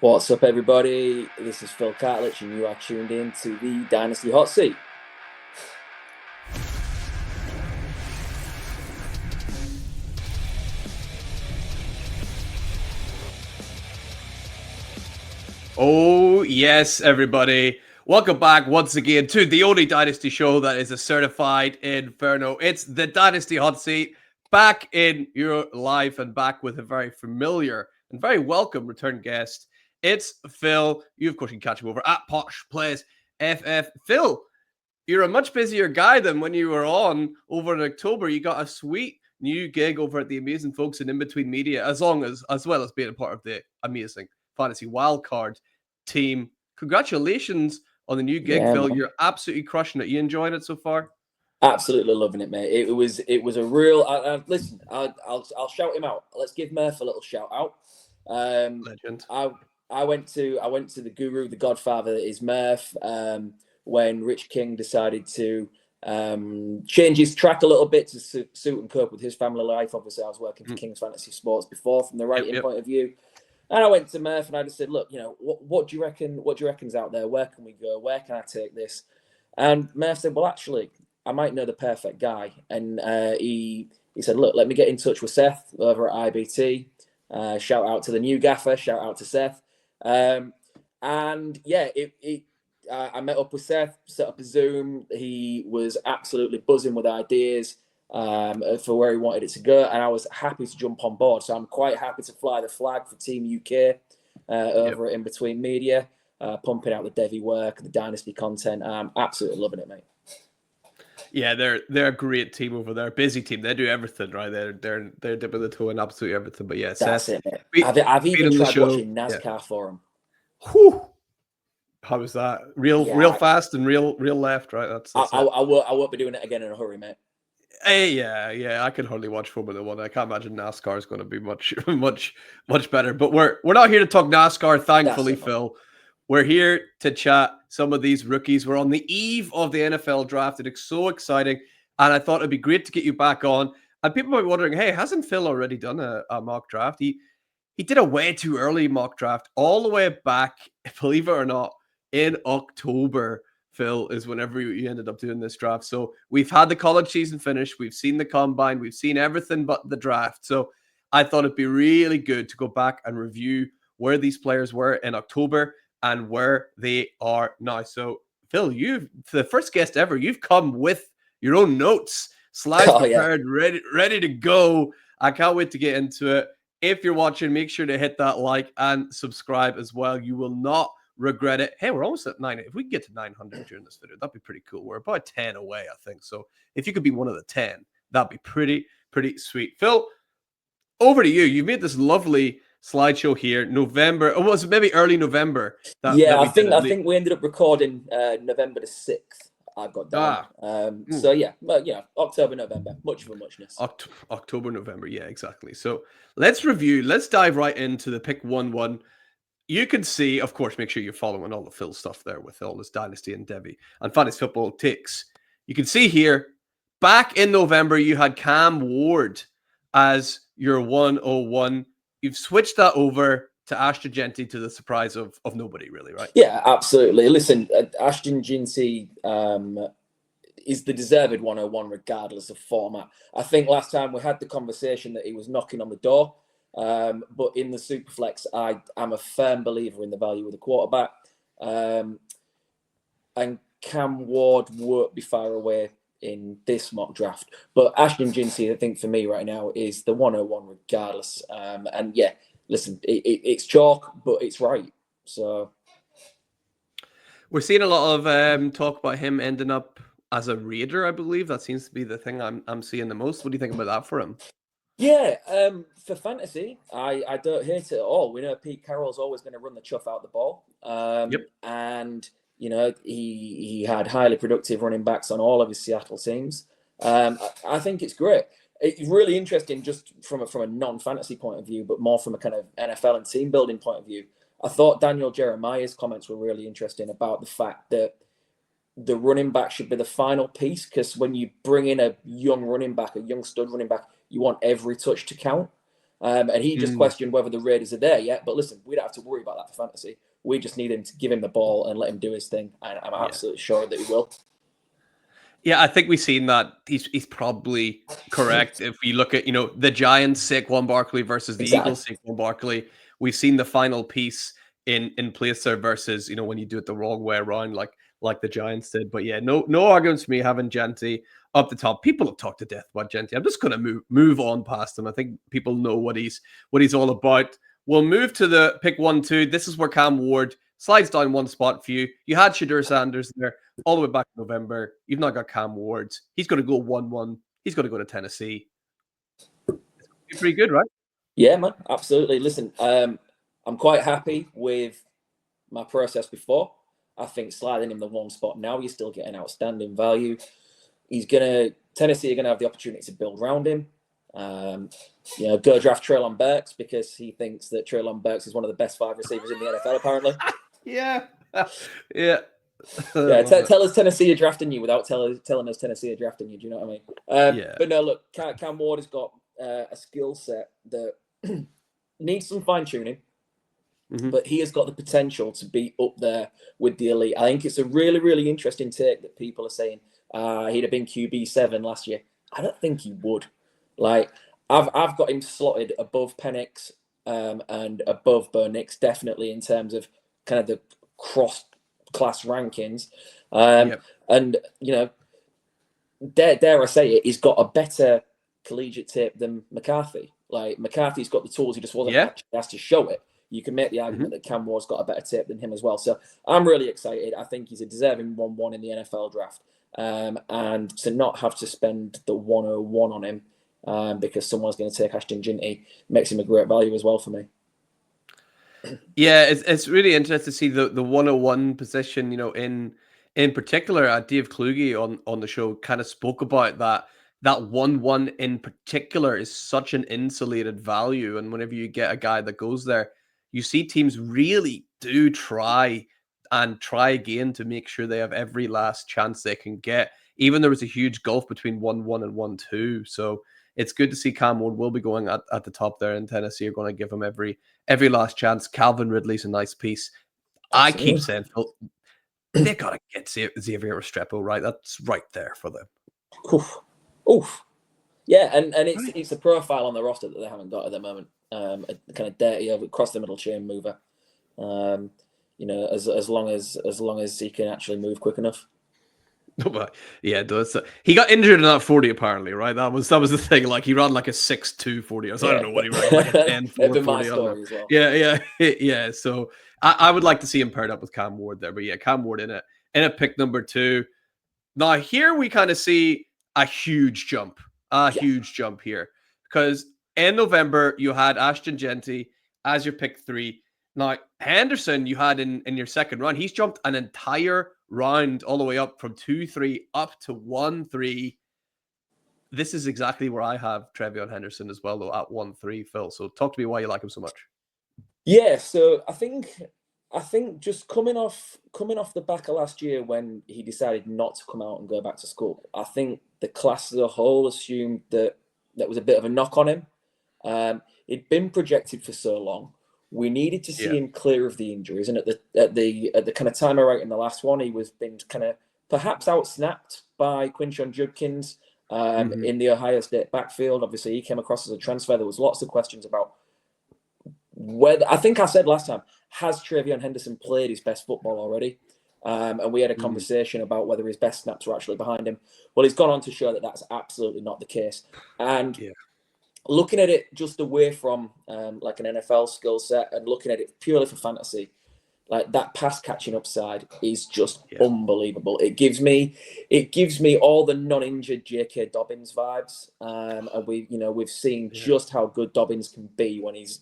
What's up, everybody? This is Phil Cartledge, and you are tuned in to the Dynasty Hotseat. Oh, yes, everybody. Welcome back once again to the only Dynasty show that is a certified inferno. It's the Dynasty Hot Seat, back in your life and back with a very familiar and very welcome return guest. It's Phil. You, of course, can catch him over at Posh Plays FF. Phil, you're a much busier guy than when you were on over in October. You got a sweet new gig over at the amazing folks in Between Media, as well as being a part of the amazing Fantasy Wildcard team. Congratulations on the new gig, Yeah, Phil. man. You're absolutely crushing it. You enjoying it so far? Absolutely loving it, mate. It was a real. Listen, I'll shout him out. Let's give Murph a little shout out. Legend. I went to the guru, the godfather that is Murph. When Rich King decided to change his track a little bit to suit and cope with his family life. Obviously, I was working for King's Fantasy Sports before, from the writing point of view. And I went to Murph and I just said, look, what do you reckon? What do you reckon's out there? Where can we go? Where can I take this? And Murph said, well, actually, I might know the perfect guy. And he said, look, let me get in touch with Seth over at IBT. Shout out to the new gaffer. Shout out to Seth. And yeah, I met up with Seth, set up a Zoom. He was absolutely buzzing with ideas for where he wanted it to go, and I was happy to jump on board. So I'm quite happy to fly the flag for Team UK over at In Between Media, pumping out the Devi work, the Dynasty content. I'm absolutely loving it, mate. Yeah, they're a great team over there. Busy team. They do everything, right? They're dipping the toe in absolutely everything. But yeah, That's Seth, it, mate. I've even tried watching NASCAR for him. Whew. How was that? Yeah, real fast and real left, right? That's I won't be doing it again in a hurry, mate. Hey, yeah. I can hardly watch Formula One. I can't imagine NASCAR is going to be much better. But we're not here to talk NASCAR, thankfully, Phil. We're here to chat some of these rookies. We're on the eve of the NFL draft. It's so exciting, and I thought it'd be great to get you back on. And people might be wondering, hey, hasn't Phil already done a mock draft? He did a way too early mock draft, all the way back, believe it or not, in October. Phil, is whenever you ended up doing this draft. So we've had the college season finish. We've seen the combine. We've seen everything but the draft. So I thought it'd be really good to go back and review where these players were in October and where they are now. So Phil, you've the first guest ever. You've come with your own notes, slides prepared, ready to go. I can't wait to get into it. If you're watching, make sure to hit that like and subscribe as well. You will not regret it. Hey, we're almost at 900. If we can get to 900 during this video, that'd be pretty cool. We're about 10 away, I think. So if you could be one of the 10, that'd be pretty sweet. Phil, over to you. You've made this lovely slideshow here. November, or was it maybe early November? I think we ended up recording November the 6th. I've got down. So yeah, but yeah, October, November, much of a muchness. October, November, yeah, exactly. So let's review. Let's dive right into the pick 1-1. You can see, of course, make sure you're following all the Phil stuff there with all this Dynasty and Devi and Fantasy Football Takes. You can see here, back in November, you had Cam Ward as your 101. You've switched that over to Ashton Jeanty, to the surprise of nobody, really, right? Yeah, absolutely. Listen, Ashton Jeanty is the deserved 101 regardless of format. I think last time we had the conversation that he was knocking on the door. But in the Superflex, I'm a firm believer in the value of the quarterback. And Cam Ward won't be far away in this mock draft. But Ashton Jeanty, I think, for me right now, is the 101 regardless. And yeah, listen, it's chalk, but it's right. So we're seeing a lot of talk about him ending up as a Raider, I believe. That seems to be the thing I'm seeing the most. What do you think about that for him? Yeah, for fantasy, I don't hate it at all. We know Pete Carroll's always going to run the chuff out the ball. And, he had highly productive running backs on all of his Seattle teams. I think it's great. It's really interesting just from a non-fantasy point of view, but more from a kind of NFL and team building point of view. I thought Daniel Jeremiah's comments were really interesting about the fact that the running back should be the final piece, because when you bring in a young running back, a young stud running back, you want every touch to count. And he just questioned whether the Raiders are there yet. But listen, we don't have to worry about that for fantasy. We just need him to give him the ball and let him do his thing. And I'm absolutely sure that he will. Yeah, I think we've seen that he's probably correct. If we look at, the Giants, Saquon Barkley versus the Eagles, Saquon Barkley, we've seen the final piece in place there versus, when you do it the wrong way around, like the Giants did. But yeah, no arguments for me having Jeanty up the top. People have talked to death about Jeanty. I'm just going to move on past him. I think people know what he's all about. We'll move to the pick 1-2. This is where Cam Ward slides down one spot for you. You had Shadur Sanders there all the way back in November. You've now got Cam Ward. He's going to go 1-1. He's going to go to Tennessee. It's pretty good, right? Yeah, man, absolutely. Listen, I'm quite happy with my process before. I think sliding him the one spot now, you're still getting outstanding value. Tennessee are gonna have the opportunity to build around him. Go draft Treylon Burks because he thinks that Treylon Burks is one of the best 5 receivers in the NFL, apparently. Yeah. Tell us Tennessee are drafting you without telling us Tennessee are drafting you. Do you know what I mean? But no, look, Cam Ward has got a skill set that needs some fine tuning, but he has got the potential to be up there with the elite. I think it's a really, really interesting take that people are saying he'd have been QB7 last year. I don't think he would. Like, I've got him slotted above Penix and above Bo Nix, definitely in terms of kind of the cross-class rankings. And, dare I say it, he's got a better collegiate tape than McCarthy. Like, McCarthy's got the tools, he just wasn't actually asked to show it. You can make the argument that Cam Ward's got a better tape than him as well. So I'm really excited. I think he's a deserving 1-1 in the NFL draft. And to not have to spend the 101 on him because someone's going to take Ashton Jeanty makes him a great value as well for me. Yeah, it's really interesting to see the 101 position, in particular. Dave Kluge on the show kind of spoke about that 1-1 in particular is such an insulated value. And whenever you get a guy that goes there, you see teams really do try again to make sure they have every last chance they can get. Even there was a huge gulf between 1-1 and 1-2. So it's good to see Cam Ward will be going at the top there in Tennessee. You're going to give him every last chance. Calvin Ridley's a nice piece. Absolutely. I keep saying, Phil, they got to get Xavier Restrepo right. That's right there for them. Oof. Yeah, and it's a profile on the roster that they haven't got at the moment. A kind of dirty across the middle chain mover. As long as he can actually move quick enough. Yeah, he got injured in that 40 apparently, right? That was the thing. Like, he ran like a 6'2" 40. I don't know what he ran, like a 10'4" 40. As well. Yeah. So I would like to see him paired up with Cam Ward there, but yeah, Cam Ward in a pick number 2. Now here we kind of see a huge jump here, because in November you had Ashton Jeanty as your pick 3. Now Henderson you had in your second round. He's jumped an entire round all the way up from 2-3 up to 1-3. This is exactly where I have Trevion Henderson as well, though, at 1-3, Phil. So talk to me why you like him so much. Yeah, so I think just coming off the back of last year when he decided not to come out and go back to school, I think the class as a whole assumed that was a bit of a knock on him. It'd been projected for so long. We needed to see him clear of the injuries, and at the kind of time I wrote in the last one, he was been kind of perhaps outsnapped by Quinshon Judkins in the Ohio State backfield. Obviously, he came across as a transfer. There was lots of questions about whether, I think I said last time, has Trevion Henderson played his best football already? And we had a conversation about whether his best snaps were actually behind him. Well, he's gone on to show that that's absolutely not the case. And looking at it just away from like an NFL skill set and looking at it purely for fantasy, like that pass catching upside is just unbelievable. It gives me all the non-injured J.K. Dobbins vibes, and we've seen just how good Dobbins can be when he's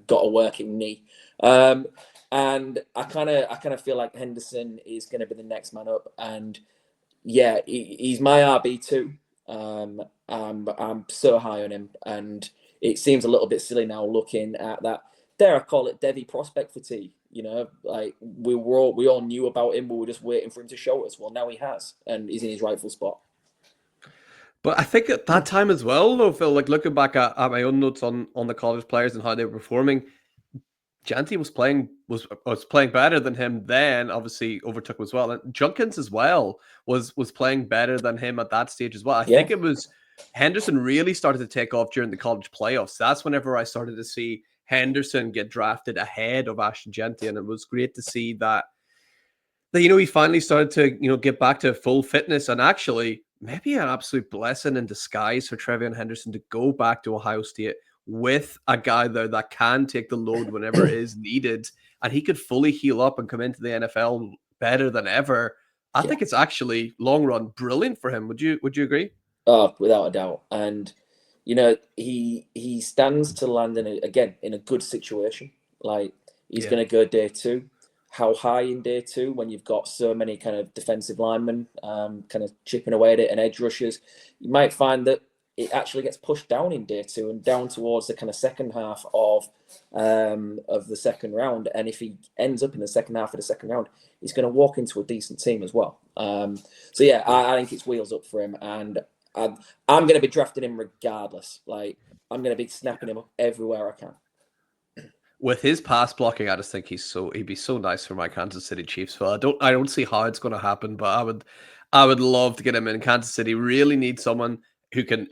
got a working knee, and I kind of feel like Henderson is going to be the next man up, and he's my RB2. I'm so high on him, and it seems a little bit silly now looking at that. Dare I call it Devy prospect fatigue? Like we all knew about him, but we were just waiting for him to show us. Well, now he has, and he's in his rightful spot. But I think at that time as well, though, Phil, like looking back at my own notes on the college players and how they were performing, Jeanty was playing better than him then, obviously overtook him as well. And Junkins as well was playing better than him at that stage as well. I think it was Henderson really started to take off during the college playoffs. That's whenever I started to see Henderson get drafted ahead of Ashton Jeanty. And it was great to see that he finally started to, get back to full fitness, and actually maybe an absolute blessing in disguise for Trevion Henderson to go back to Ohio State with a guy there that can take the load whenever it is needed, and he could fully heal up and come into the NFL better than ever. I think it's actually long run brilliant for him. Would you agree? Oh, without a doubt. And he stands to land in a good situation. Like he's going to go day 2. How high in day 2 when you've got so many kind of defensive linemen kind of chipping away at it and edge rushers? You might find that it actually gets pushed down in day 2 and down towards the kind of second half of the second round. And if he ends up in the second half of the second round, he's going to walk into a decent team as well. So yeah, I think it's wheels up for him, and I'm going to be drafting him regardless. Like I'm going to be snapping him up everywhere I can. With his pass blocking, I just think he'd be so nice for my Kansas City Chiefs. Well, I don't see how it's going to happen, but I would love to get him in. Kansas City really needs someone who can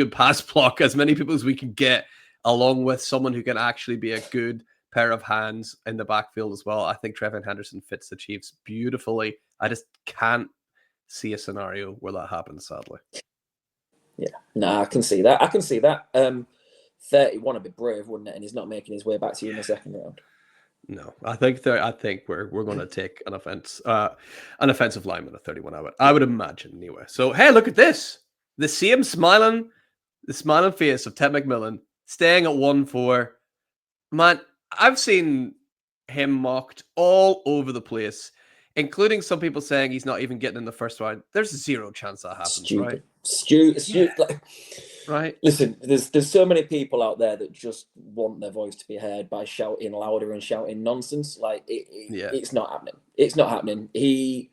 pass block as many people as we can get, along with someone who can actually be a good pair of hands in the backfield as well. I think Trevion Henderson fits the Chiefs beautifully. I just can't see a scenario where that happens, sadly. Yeah, no, I can see that. 31 a bit brave, wouldn't it? And he's not making his way back to you in the second round. No, I think we're going to take an offensive lineman at 31. I would imagine anyway. So hey, look at this. The same smiling face of Ted McMillan staying at 1-4. Man, I've seen him mocked all over the place, including some people saying he's not even getting in the first round. There's zero chance that happens, right? Stupid. Yeah. Right. Listen, there's so many people out there that just want their voice to be heard by shouting louder and shouting nonsense. Like it's not happening. It's not happening. He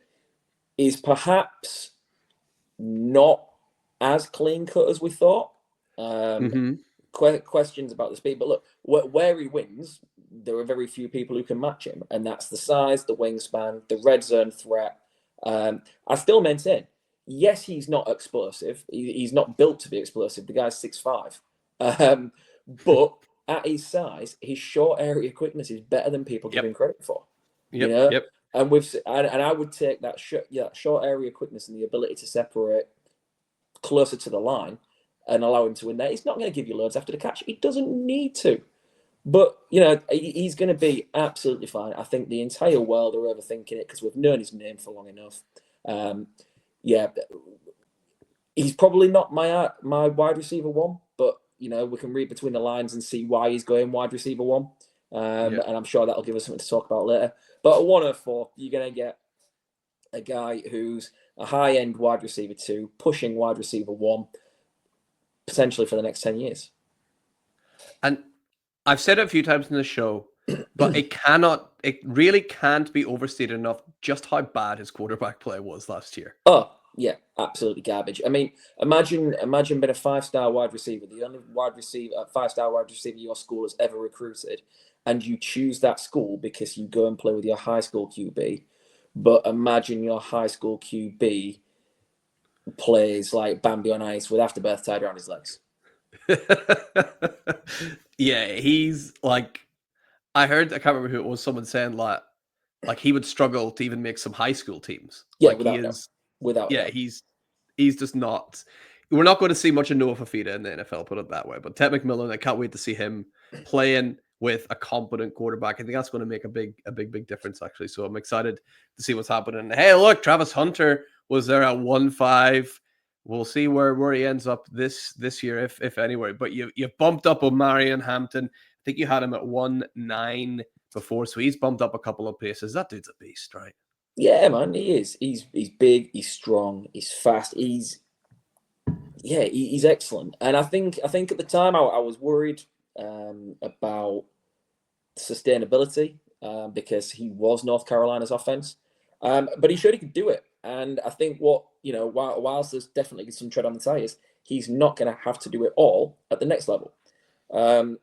is perhaps not as clean cut as we thought. Questions about the speed, but look, where he wins, there are very few people who can match him, and that's the size, the wingspan, the red zone threat. I still maintain, yes, he's not explosive. He's not built to be explosive. The guy's 6'5", but at his size, his short area quickness is better than people give him credit for. Yep. And I would take that short area quickness and the ability to separate closer to the line and allow him to win there. He's not going to give you loads after the catch. He doesn't need to. But, he's going to be absolutely fine. I think the entire world are overthinking it because we've known his name for long enough. He's probably not my wide receiver 1, but, we can read between the lines and see why he's going wide receiver 1. And I'm sure that'll give us something to talk about later. But at 104, you're going to get a guy who's a high-end wide receiver 2, pushing wide receiver 1, potentially for the next 10 years. And I've said it a few times in the show, but it really can't be overstated enough just how bad his quarterback play was last year. Oh, yeah, absolutely garbage. I mean, imagine being a 5-star wide receiver, the only 5-star wide receiver your school has ever recruited, and you choose that school because you go and play with your high school QB. But imagine your high school QB plays like Bambi on ice with afterbirth tied around his legs. Yeah, he's like, I can't remember who it was, someone saying like he would struggle to even make some high school teams. Yeah, without doubt. He's just not. We're not going to see much of Noah Fafita in the NFL, put it that way. But Ted McMillan, I can't wait to see him playing with a competent quarterback. I think that's going to make a big difference, actually. So I'm excited to see what's happening. Hey, look, Travis Hunter was there at 1-5. We'll see where he ends up this year, if anywhere. But you bumped up Omarion Hampton. I think you had him at 1-9 before, so he's bumped up a couple of places. That dude's a beast, right? Yeah, man, he is. He's big, he's strong, he's fast, he's excellent. And I think at the time I was worried about sustainability because he was North Carolina's offense. But he showed he could do it. And I think whilst there's definitely some tread on the tires, he's not going to have to do it all at the next level. I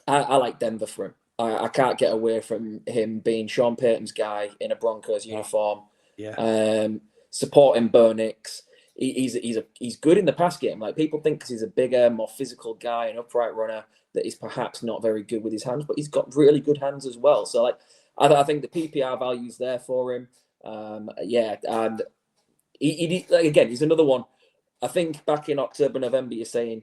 like Denver for him. I can't get away from him being Sean Payton's guy in a Broncos uniform. Yeah. Supporting Bo Nix. He's good in the pass game. Like, people think because he's a bigger, more physical guy, an upright runner, that he's perhaps not very good with his hands, but he's got really good hands as well. So, like, I think the PPR value's there for him. And he again, he's another one. I think back in October, November, you're saying,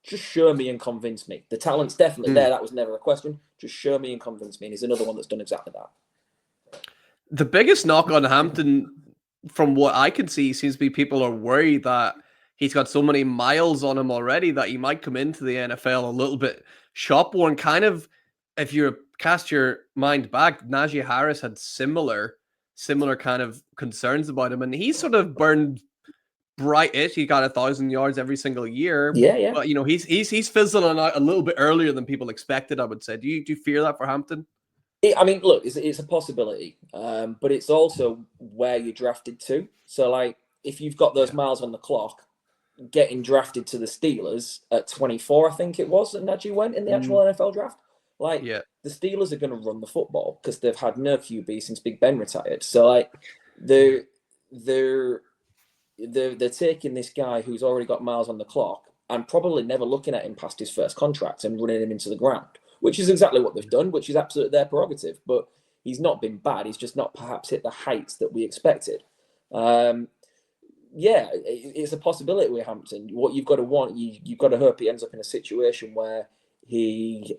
just show me and convince me. The talent's definitely there. That was never a question. Just show me and convince me. And he's another one that's done exactly that. The biggest knock on Hampton, from what I can see, seems to be people are worried that he's got so many miles on him already that he might come into the NFL a little bit shop-worn. Kind of, if you cast your mind back, Najee Harris had similar kind of concerns about him, and he sort of burned bright-ish. He got 1,000 yards every single year. Yeah. But he's fizzling out a little bit earlier than people expected, I would say. Do you fear that for Hampton? I mean, look, it's a possibility, but it's also where you're drafted to. So, like, if you've got those miles on the clock, getting drafted to the Steelers at 24, I think it was, that Najee went in the actual NFL draft. Like, the Steelers are going to run the football because they've had no QB since Big Ben retired. So, like, they're taking this guy who's already got miles on the clock and probably never looking at him past his first contract and running him into the ground, which is exactly what they've done, which is absolutely their prerogative. But he's not been bad. He's just not perhaps hit the heights that we expected. It's a possibility with Hampton. What you've got to you've got to hope he ends up in a situation where he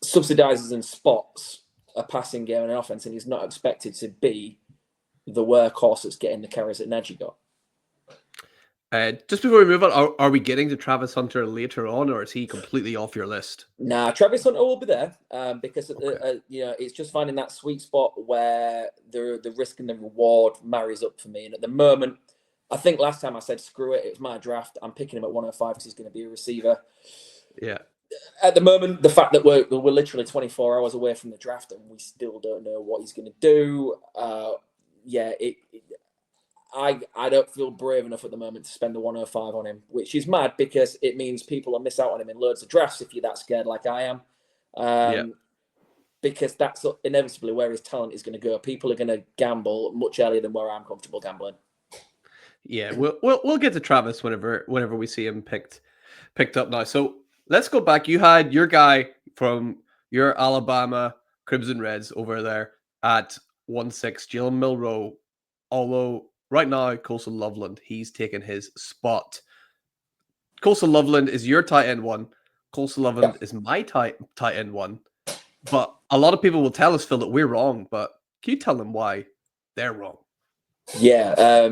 subsidizes and spots a passing game and an offense, and he's not expected to be the workhorse that's getting the carries that Najee got. Just before we move on, are we getting to Travis Hunter later on, or is he completely off your list? Nah, Travis Hunter will be there because it's just finding that sweet spot where the risk and the reward marries up for me. And at the moment, I think last time I said screw it, it was my draft. I'm picking him at 105 because he's going to be a receiver. Yeah. At the moment, the fact that we're literally 24 hours away from the draft and we still don't know what he's going to do. I don't feel brave enough at the moment to spend the 105 on him, which is mad because it means people will miss out on him in loads of drafts if you're that scared like I am. Because that's inevitably where his talent is going to go. People are going to gamble much earlier than where I'm comfortable gambling. Yeah, we'll get to Travis whenever we see him picked up now. So let's go back. You had your guy from your Alabama Crimson Reds over there at 1-6, Jalen Milroe, although right now, Colson Loveland, he's taken his spot. Colson Loveland is your tight end one. Colson Loveland is my tight end one. But a lot of people will tell us, Phil, that we're wrong. But can you tell them why they're wrong? Yeah.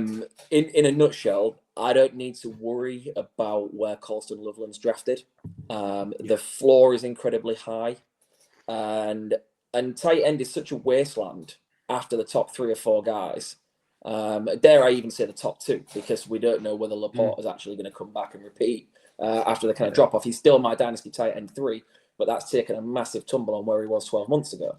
In a nutshell, I don't need to worry about where Colson Loveland's drafted. The floor is incredibly high. And tight end is such a wasteland after the top 3 or 4 guys. Dare I even say the top 2, because we don't know whether Laporte is actually going to come back and repeat after the kind of drop off. He's still my dynasty tight end 3, but that's taken a massive tumble on where he was 12 months ago.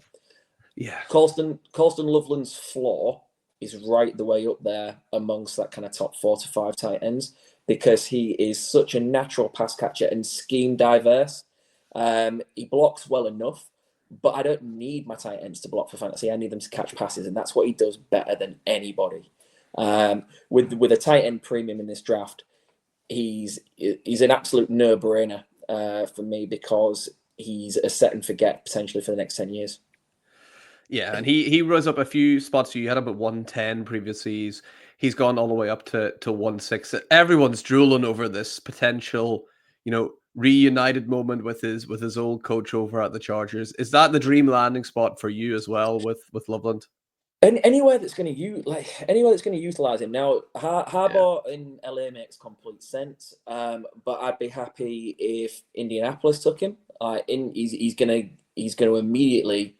Yeah, Colston Loveland's floor is right the way up there amongst that kind of top 4 to 5 tight ends because he is such a natural pass catcher and scheme diverse. He blocks well enough. But I don't need my tight ends to block for fantasy. I need them to catch passes, and that's what he does better than anybody. With a tight end premium in this draft, he's an absolute no-brainer for me because he's a set and forget potentially for the next 10 years. Yeah, and he rose up a few spots. You had him at 110 previously. He's gone all the way up to 1-6. Everyone's drooling over this potential, reunited moment with his old coach over at the Chargers. Is that the dream landing spot for you as well with Loveland? And anywhere that's going to utilize him. Now, Harbaugh in LA makes complete sense, but I'd be happy if Indianapolis took him. He's going to immediately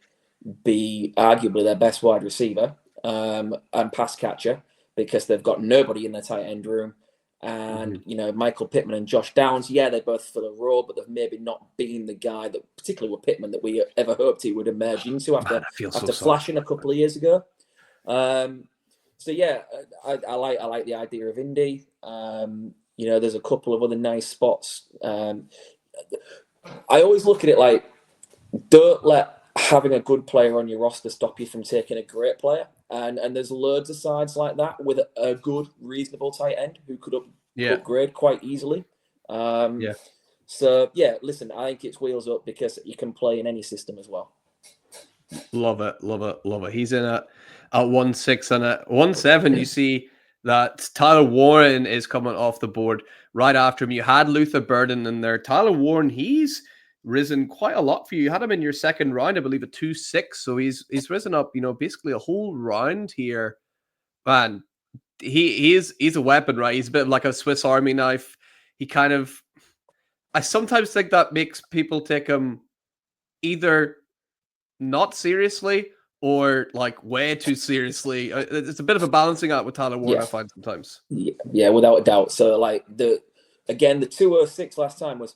be arguably their best wide receiver and pass catcher because they've got nobody in their tight end room. And, Michael Pittman and Josh Downs, yeah, they both fill a role, but they've maybe not been the guy that, particularly with Pittman, that we ever hoped he would emerge into after flashing a couple of years ago. So yeah, I like the idea of Indy. There's a couple of other nice spots. I always look at it like, don't let having a good player on your roster stop you from taking a great player. And there's loads of sides like that with a good, reasonable tight end who could upgrade quite easily. So yeah, listen, I think it's wheels up because you can play in any system as well. Love it. He's in at 1-6 and at 1-7. You see that Tyler Warren is coming off the board right after him. You had Luther Burden in there. Tyler Warren, he's risen quite a lot for you. You had him in your second round, I believe, at 2-6. So he's risen up, basically a whole round here. Man, he's a weapon, right? He's a bit like a Swiss Army knife. I sometimes think that makes people take him either not seriously or like way too seriously. It's a bit of a balancing act with Tyler Warren, I find sometimes. Yeah, without a doubt. So like the 206 last time was.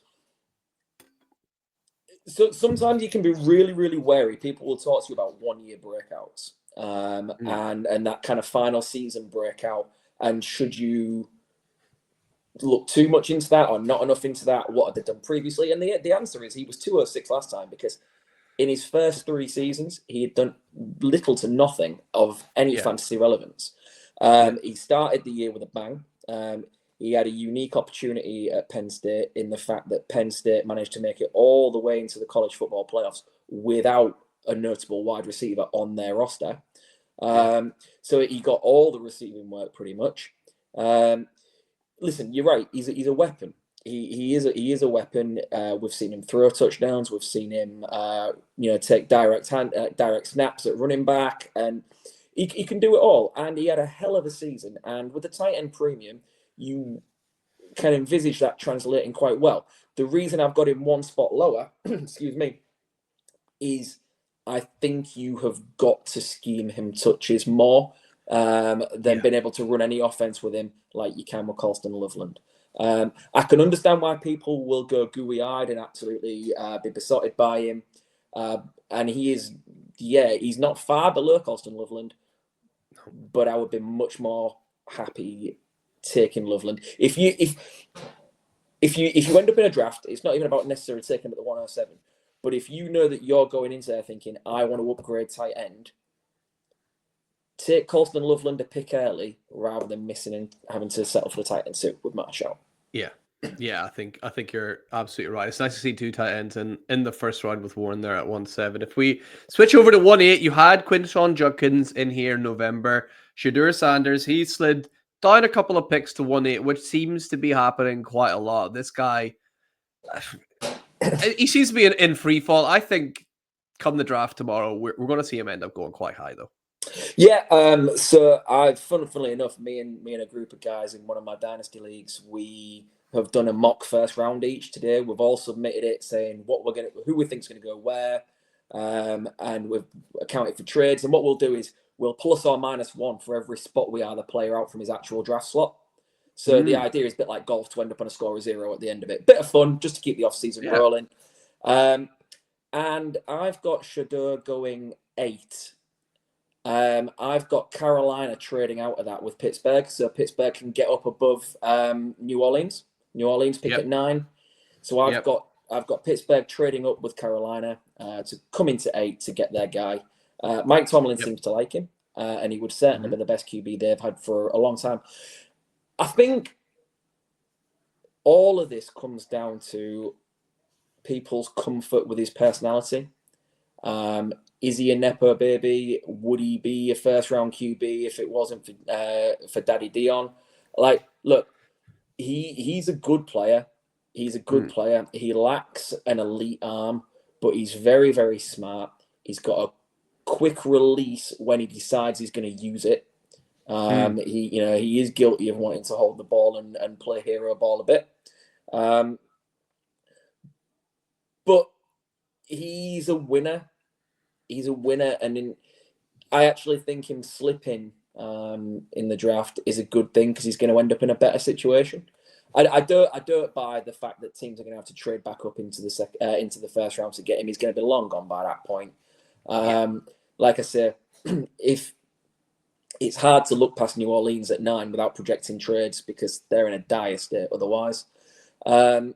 So sometimes you can be really, really wary. People will talk to you about 1 year breakouts, and that kind of final season breakout. And should you look too much into that or not enough into that? What had they done previously? And the answer is he was 206 last time because in his first 3 seasons he had done little to nothing of any fantasy relevance. He started the year with a bang. He had a unique opportunity at Penn State in the fact that Penn State managed to make it all the way into the college football playoffs without a notable wide receiver on their roster. So he got all the receiving work pretty much. Listen, you're right. He's a weapon. He is a weapon. We've seen him throw touchdowns. We've seen him, take direct snaps at running back, and he can do it all. And he had a hell of a season. And with the tight end premium, you can envisage that translating quite well. The reason I've got him one spot lower, excuse me, is I think you have got to scheme him touches more than being able to run any offense with him like you can with Colston Loveland. I can understand why people will go gooey-eyed and absolutely be besotted by him. And he is, he's not far below Colston Loveland, but I would be much more happy taking Loveland. If you end up in a draft, it's not even about necessarily taking him at the 107. But if you know that you're going into there thinking, I want to upgrade tight end, take Colston Loveland a pick early rather than missing and having to settle for the tight end suit with Matt Shaw. Yeah, I think you're absolutely right. It's nice to see 2 tight ends in the first round with Warren there at 1-7. If we switch over to 1-8, you had Quinshon Judkins in here in November. Shadur Sanders, he slid down a couple of picks to 1-8, which seems to be happening quite a lot. This guy, he seems to be in free fall. I think come the draft tomorrow, we're going to see him end up going quite high, though. Yeah, so funnily enough, me and a group of guys in one of my Dynasty leagues, we have done a mock first round each today. We've all submitted it saying who we think is going to go where, and we've accounted for trades. And what we'll do is we'll plus or minus 1 for every spot we are the player out from his actual draft slot. So the idea is a bit like golf to end up on a score of 0 at the end of it. Bit of fun just to keep the off season rolling. And I've got Shadur going 8. I've got Carolina trading out of that with Pittsburgh, so Pittsburgh can get up above New Orleans. New Orleans pick at 9. So I've got Pittsburgh trading up with Carolina to come into 8 to get their guy. Mike Tomlin seems to like him, and he would certainly be the best QB they've had for a long time. I think all of this comes down to people's comfort with his personality. Is he a Nepo baby? Would he be a first-round QB if it wasn't for Daddy Dion? Like, look, he's a good player. He's a good player. He lacks an elite arm, but he's very, very smart. He's got a quick release when he decides he's going to use it. He is guilty of wanting to hold the ball and play hero ball a bit. But he's a winner. He's a winner, and I actually think him slipping in the draft is a good thing because he's going to end up in a better situation. I don't buy the fact that teams are going to have to trade back up into the first round to get him. He's going to be long gone by that point. Like I say, if it's hard to look past New Orleans at 9 without projecting trades because they're in a dire state otherwise. And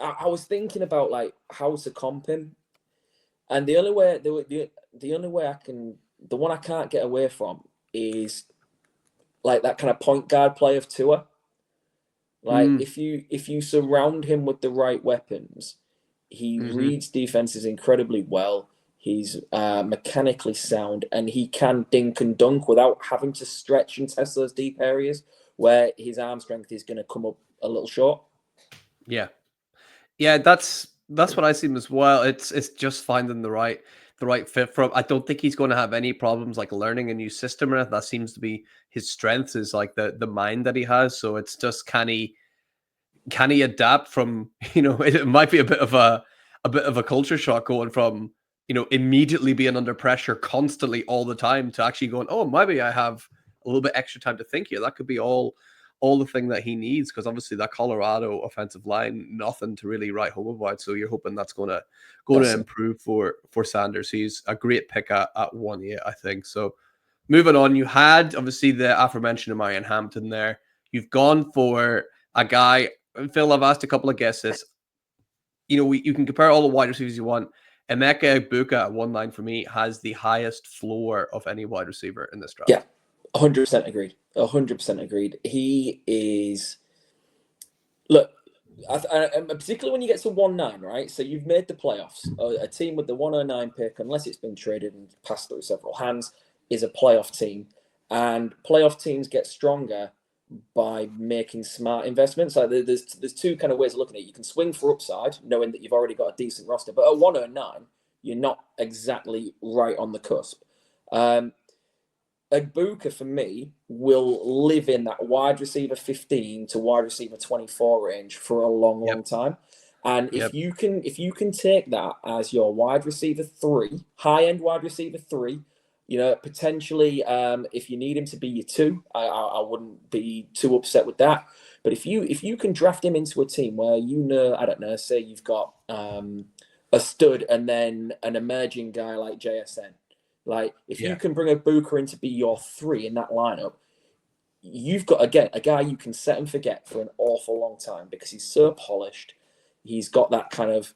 I was thinking about like how to comp him, and the only way the one I can't get away from is like that kind of point guard play of Tua. Like if you surround him with the right weapons, he reads defenses incredibly well. He's mechanically sound, and he can dink and dunk without having to stretch and test those deep areas where his arm strength is going to come up a little short. Yeah, that's what I see as well. It's just finding the right fit for him. I don't think he's going to have any problems like learning a new system or anything. That seems to be his strength, is like the mind that he has. So it's just can he adapt from, it might be a bit of a culture shock going from, immediately being under pressure constantly all the time to actually going, oh, maybe I have a little bit extra time to think here. That could be all the thing that he needs, because obviously that Colorado offensive line, nothing to really write home about. So you're hoping that's going to improve for Sanders. He's a great pick at 1-8, I think. So moving on, you had obviously the aforementioned Marion Hampton there. You've gone for a guy, Phil, I've asked a couple of guesses. You can compare all the wide receivers you want. Emeka Egbuka at 1-9 for me has the highest floor of any wide receiver in this draft. Yeah, 100% agreed. 100% agreed. He is. Look, particularly when you get to 1-9, right? So you've made the playoffs. A team with the 109 pick, unless it's been traded and passed through several hands, is a playoff team. And playoff teams get stronger by making smart investments. Like there's two kind of ways of looking at it. You can swing for upside, knowing that you've already got a decent roster, but at 109, you're not exactly right on the cusp. Egbuka, for me, will live in that wide receiver 15 to wide receiver 24 range for a long time. And if you can take that as your wide receiver 3, high-end wide receiver 3, potentially if you need him to be your 2, I wouldn't be too upset with that. But if you can draft him into a team where I don't know, say you've got a stud and then an emerging guy like JSN. Like if you can bring Egbuka in to be your 3 in that lineup, you've got again a guy you can set and forget for an awful long time because he's so polished. He's got that kind of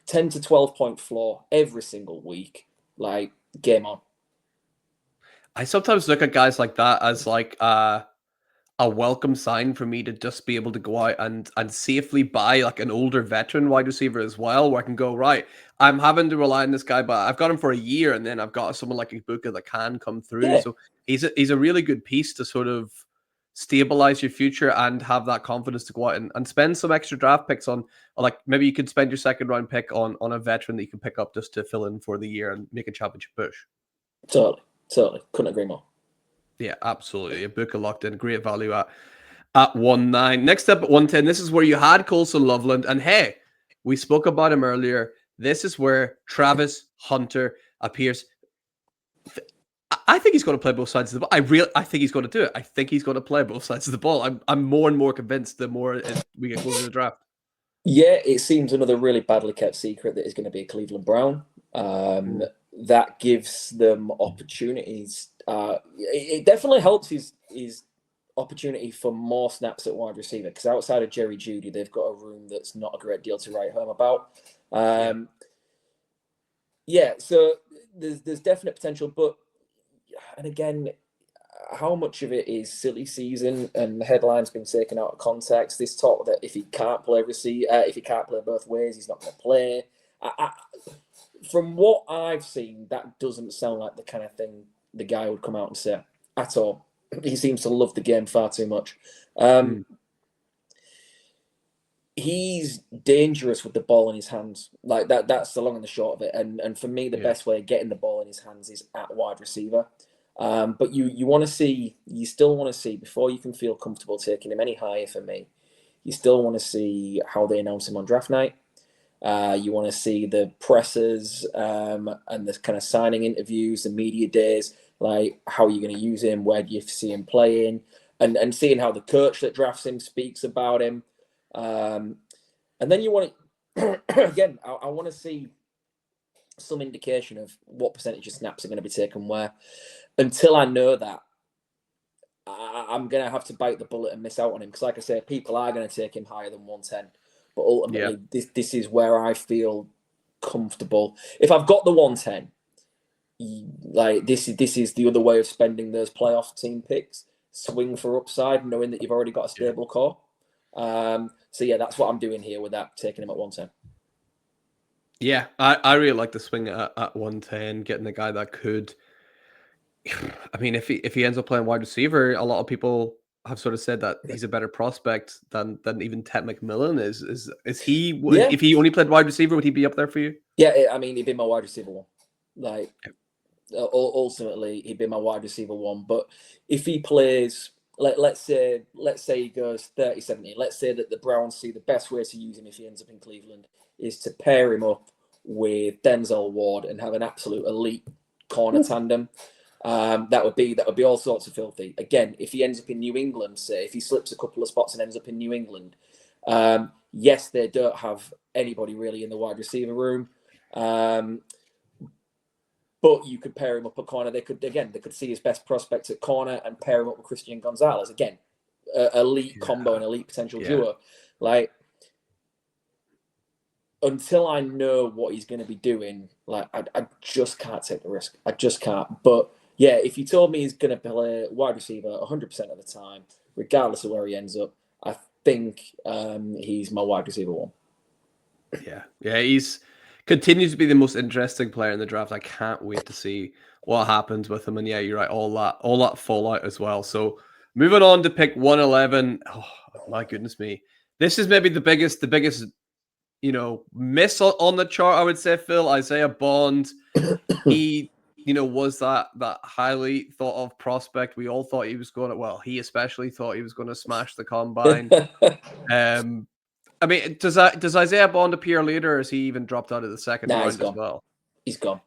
10 to 12 point floor every single week. Like game on. I sometimes look at guys like that as like a welcome sign for me to just be able to go out and safely buy like an older veteran wide receiver as well, where I can go, right, I'm having to rely on this guy, but I've got him for a year, and then I've got someone like Egbuka that can come through. Yeah. So he's a really good piece to sort of stabilize your future and have that confidence to go out and spend some extra draft picks on, like maybe you could spend your second round pick on a veteran that you can pick up just to fill in for the year and make a championship push. Totally. Couldn't agree more. Yeah, absolutely. Egbuka locked in. Great value at 1-9. Next up at 1-10, this is where you had Colson Loveland. And hey, we spoke about him earlier. This is where Travis Hunter appears. I think he's going to play both sides of the ball. I think he's going to do it. I think he's going to play both sides of the ball. I'm more and more convinced the more we get closer to the draft. Yeah, it seems another really badly kept secret that is going to be a Cleveland Brown. That gives them opportunities. It definitely helps his opportunity for more snaps at wide receiver, because outside of Jerry Jeudy, they've got a room that's not a great deal to write home about. So there's definite potential, and again, how much of it is silly season and the headline's been taken out of context? This talk that if he can't play both ways, he's not going to play. From what I've seen, that doesn't sound like the kind of thing the guy would come out and say at all. He seems to love the game far too much. He's dangerous with the ball in his hands. Like that's the long and the short of it. And for me, the best way of getting the ball in his hands is at wide receiver. But you still want to see, before you can feel comfortable taking him any higher for me, you still want to see how they announce him on draft night. You want to see the pressers and the kind of signing interviews, the media days, like how are you going to use him, where do you see him playing, and seeing how the coach that drafts him speaks about him. And then you want to, again, I want to see some indication of what percentage of snaps are going to be taken where. Until I know that, I'm going to have to bite the bullet and miss out on him. Because like I say, people are going to take him higher than 110. But ultimately, this is where I feel comfortable. If I've got the 110, like this is the other way of spending those playoff team picks. Swing for upside, knowing that you've already got a stable core. So yeah, that's what I'm doing here with that, taking him at 110. Yeah, I really like the swing at 110, getting the guy that could. I mean, if he ends up playing wide receiver, a lot of people have sort of said that he's a better prospect than even Ted McMillan is. Is he? Yeah. If he only played wide receiver, would he be up there for you? Yeah, I mean, he'd be my wide receiver one. Like, ultimately, he'd be my wide receiver one. But if he plays, let's say he goes 30-70. Let's say that the Browns see the best way to use him if he ends up in Cleveland is to pair him up with Denzel Ward and have an absolute elite corner tandem. That would be all sorts of filthy. Again, if he ends up in New England, say if he slips a couple of spots and ends up in New England, yes, they don't have anybody really in the wide receiver room. But you could pair him up at corner. They could see his best prospects at corner and pair him up with Christian Gonzalez. Again, elite combo and elite potential duo. Like, until I know what he's going to be doing, like I just can't take the risk. I just can't. But yeah, if you told me he's going to play wide receiver 100% of the time, regardless of where he ends up, I think he's my wide receiver one. Yeah, he's continues to be the most interesting player in the draft. I can't wait to see what happens with him. And yeah, you're right, all that fallout as well. So moving on to pick 111. Oh my goodness me. This is maybe the biggest, miss on the chart, I would say, Phil. Isaiah Bond. He, was that highly thought of prospect. We all thought he was going to, well, he especially thought he was going to smash the combine. I mean, does Isaiah Bond appear later, or has he even dropped out of the second round as well? He's gone.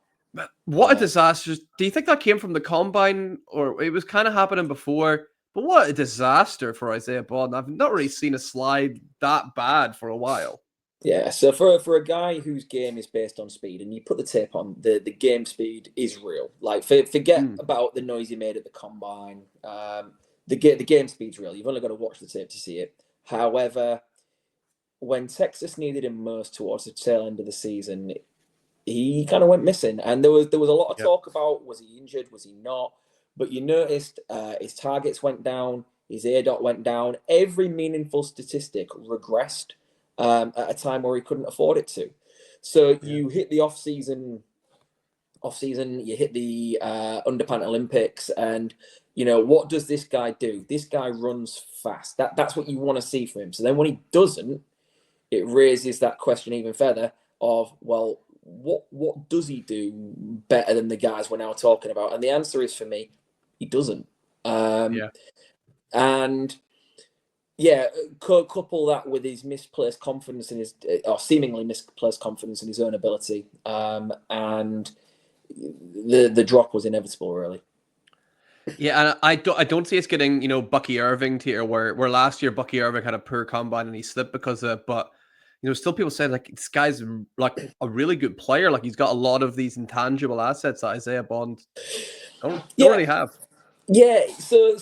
What a disaster. Do you think that came from the combine, or it was kind of happening before? But what a disaster for Isaiah Bond. I've not really seen a slide that bad for a while. Yeah, so for a guy whose game is based on speed, and you put the tape on, the game speed is real. Like, forget about the noise he made at the combine. The game speed's real. You've only got to watch the tape to see it. However, when Texas needed him most towards the tail end of the season, he kind of went missing. And there was a lot of talk about, was he injured, was he not? But you noticed his targets went down, his ADOT went down. Every meaningful statistic regressed at a time where he couldn't afford it to. So you hit the off-season, you hit the Underpant Olympics, and what does this guy do? This guy runs fast. That's what you want to see from him. So then when he doesn't, it raises that question even further of, well, what does he do better than the guys we're now talking about? And the answer is, for me, he doesn't. And couple that with his misplaced confidence in his, or seemingly misplaced confidence in his own ability, and the drop was inevitable, really. Yeah, and I don't see us getting Bucky Irving tier where last year Bucky Irving had a poor combine and he slipped because of it, but still people say like this guy's like a really good player, like he's got a lot of these intangible assets that Isaiah Bond don't really have. Yeah, so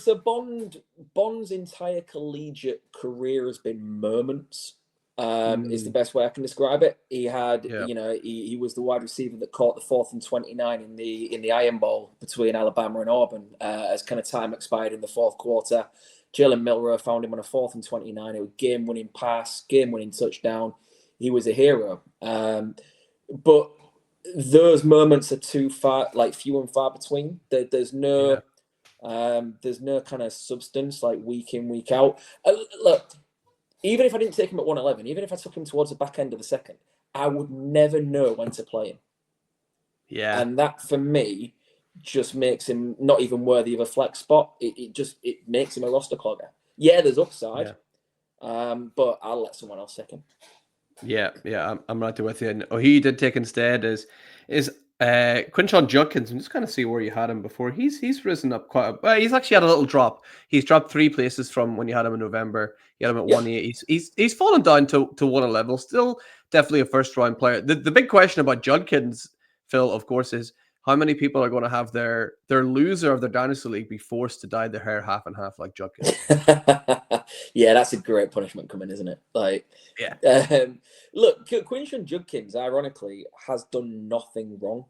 Bond's entire collegiate career has been moments. Is the best way I can describe it. He had, he was the wide receiver that caught the 4th and 29 in the Iron Bowl between Alabama and Auburn as kind of time expired in the fourth quarter. Jalen Milroe found him on a 4th and 29. It was game-winning pass, game-winning touchdown. He was a hero. But those moments are too far, like few and far between. There's no kind of substance like week in, week out. Look, even if I didn't take him at 111, even if I took him towards the back end of the second, I would never know when to play him. Yeah. And that, for me, just makes him not even worthy of a flex spot. It makes him a roster clogger. Yeah, there's upside, but I'll let someone else take him. Yeah, I'm right there with you. And who you did take instead is Quinshon Judkins. I'm just kind of see where you had him before. He's risen up quite. Well, he's actually had a little drop. He's dropped 3 places from when you had him in November. You had him at Yeah. 1-8. He's fallen down to 1-11. Still definitely a first round player. The big question about Judkins, Phil, of course, is how many people are going to have their loser of their dynasty league be forced to dye their hair half and half like Judkins? Yeah, that's a great punishment coming, isn't it? Like, Yeah. Look, Quinshon Judkins, ironically, has done nothing wrong.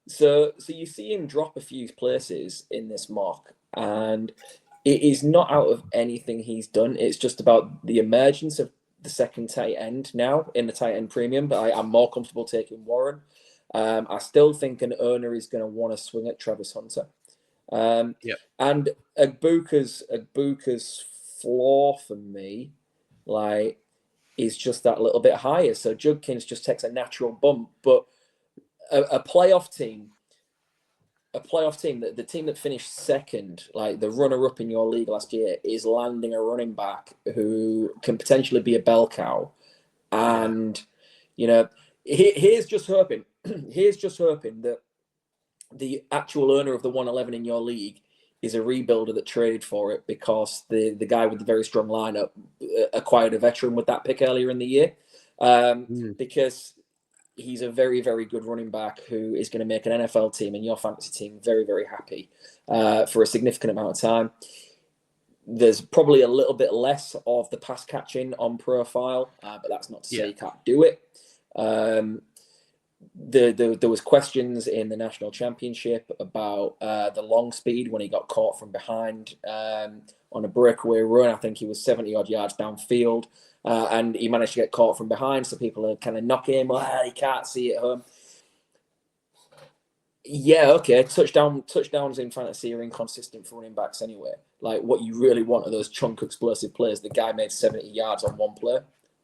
So you see him drop a few places in this mock, and it is not out of anything he's done. It's just about the emergence of the second tight end now in the tight end premium. But I'm more comfortable taking Warren. I still think an owner is going to want to swing at Travis Hunter. And Agbuka's flaw for me, like, is just that little bit higher. So Judkins just takes a natural bump, but a playoff team, the team that finished second, like the runner-up in your league last year, is landing a running back who can potentially be a bell cow. And here's just hoping that the actual owner of the 111 in your league is a rebuilder that traded for it because the guy with the very strong lineup acquired a veteran with that pick earlier in the year. Because he's a very, very good running back who is going to make an NFL team and your fantasy team very, very happy for a significant amount of time. There's probably a little bit less of the pass catching on profile, but that's not to say you can't do it. There was questions in the national championship about the long speed when he got caught from behind on a breakaway run. I think he was 70 odd yards downfield, and he managed to get caught from behind. So people are kind of knocking him. Well, he can't see it home. Yeah, okay. Touchdowns in fantasy are inconsistent for running backs anyway. Like, what you really want are those chunk explosive plays. The guy made 70 yards on one play.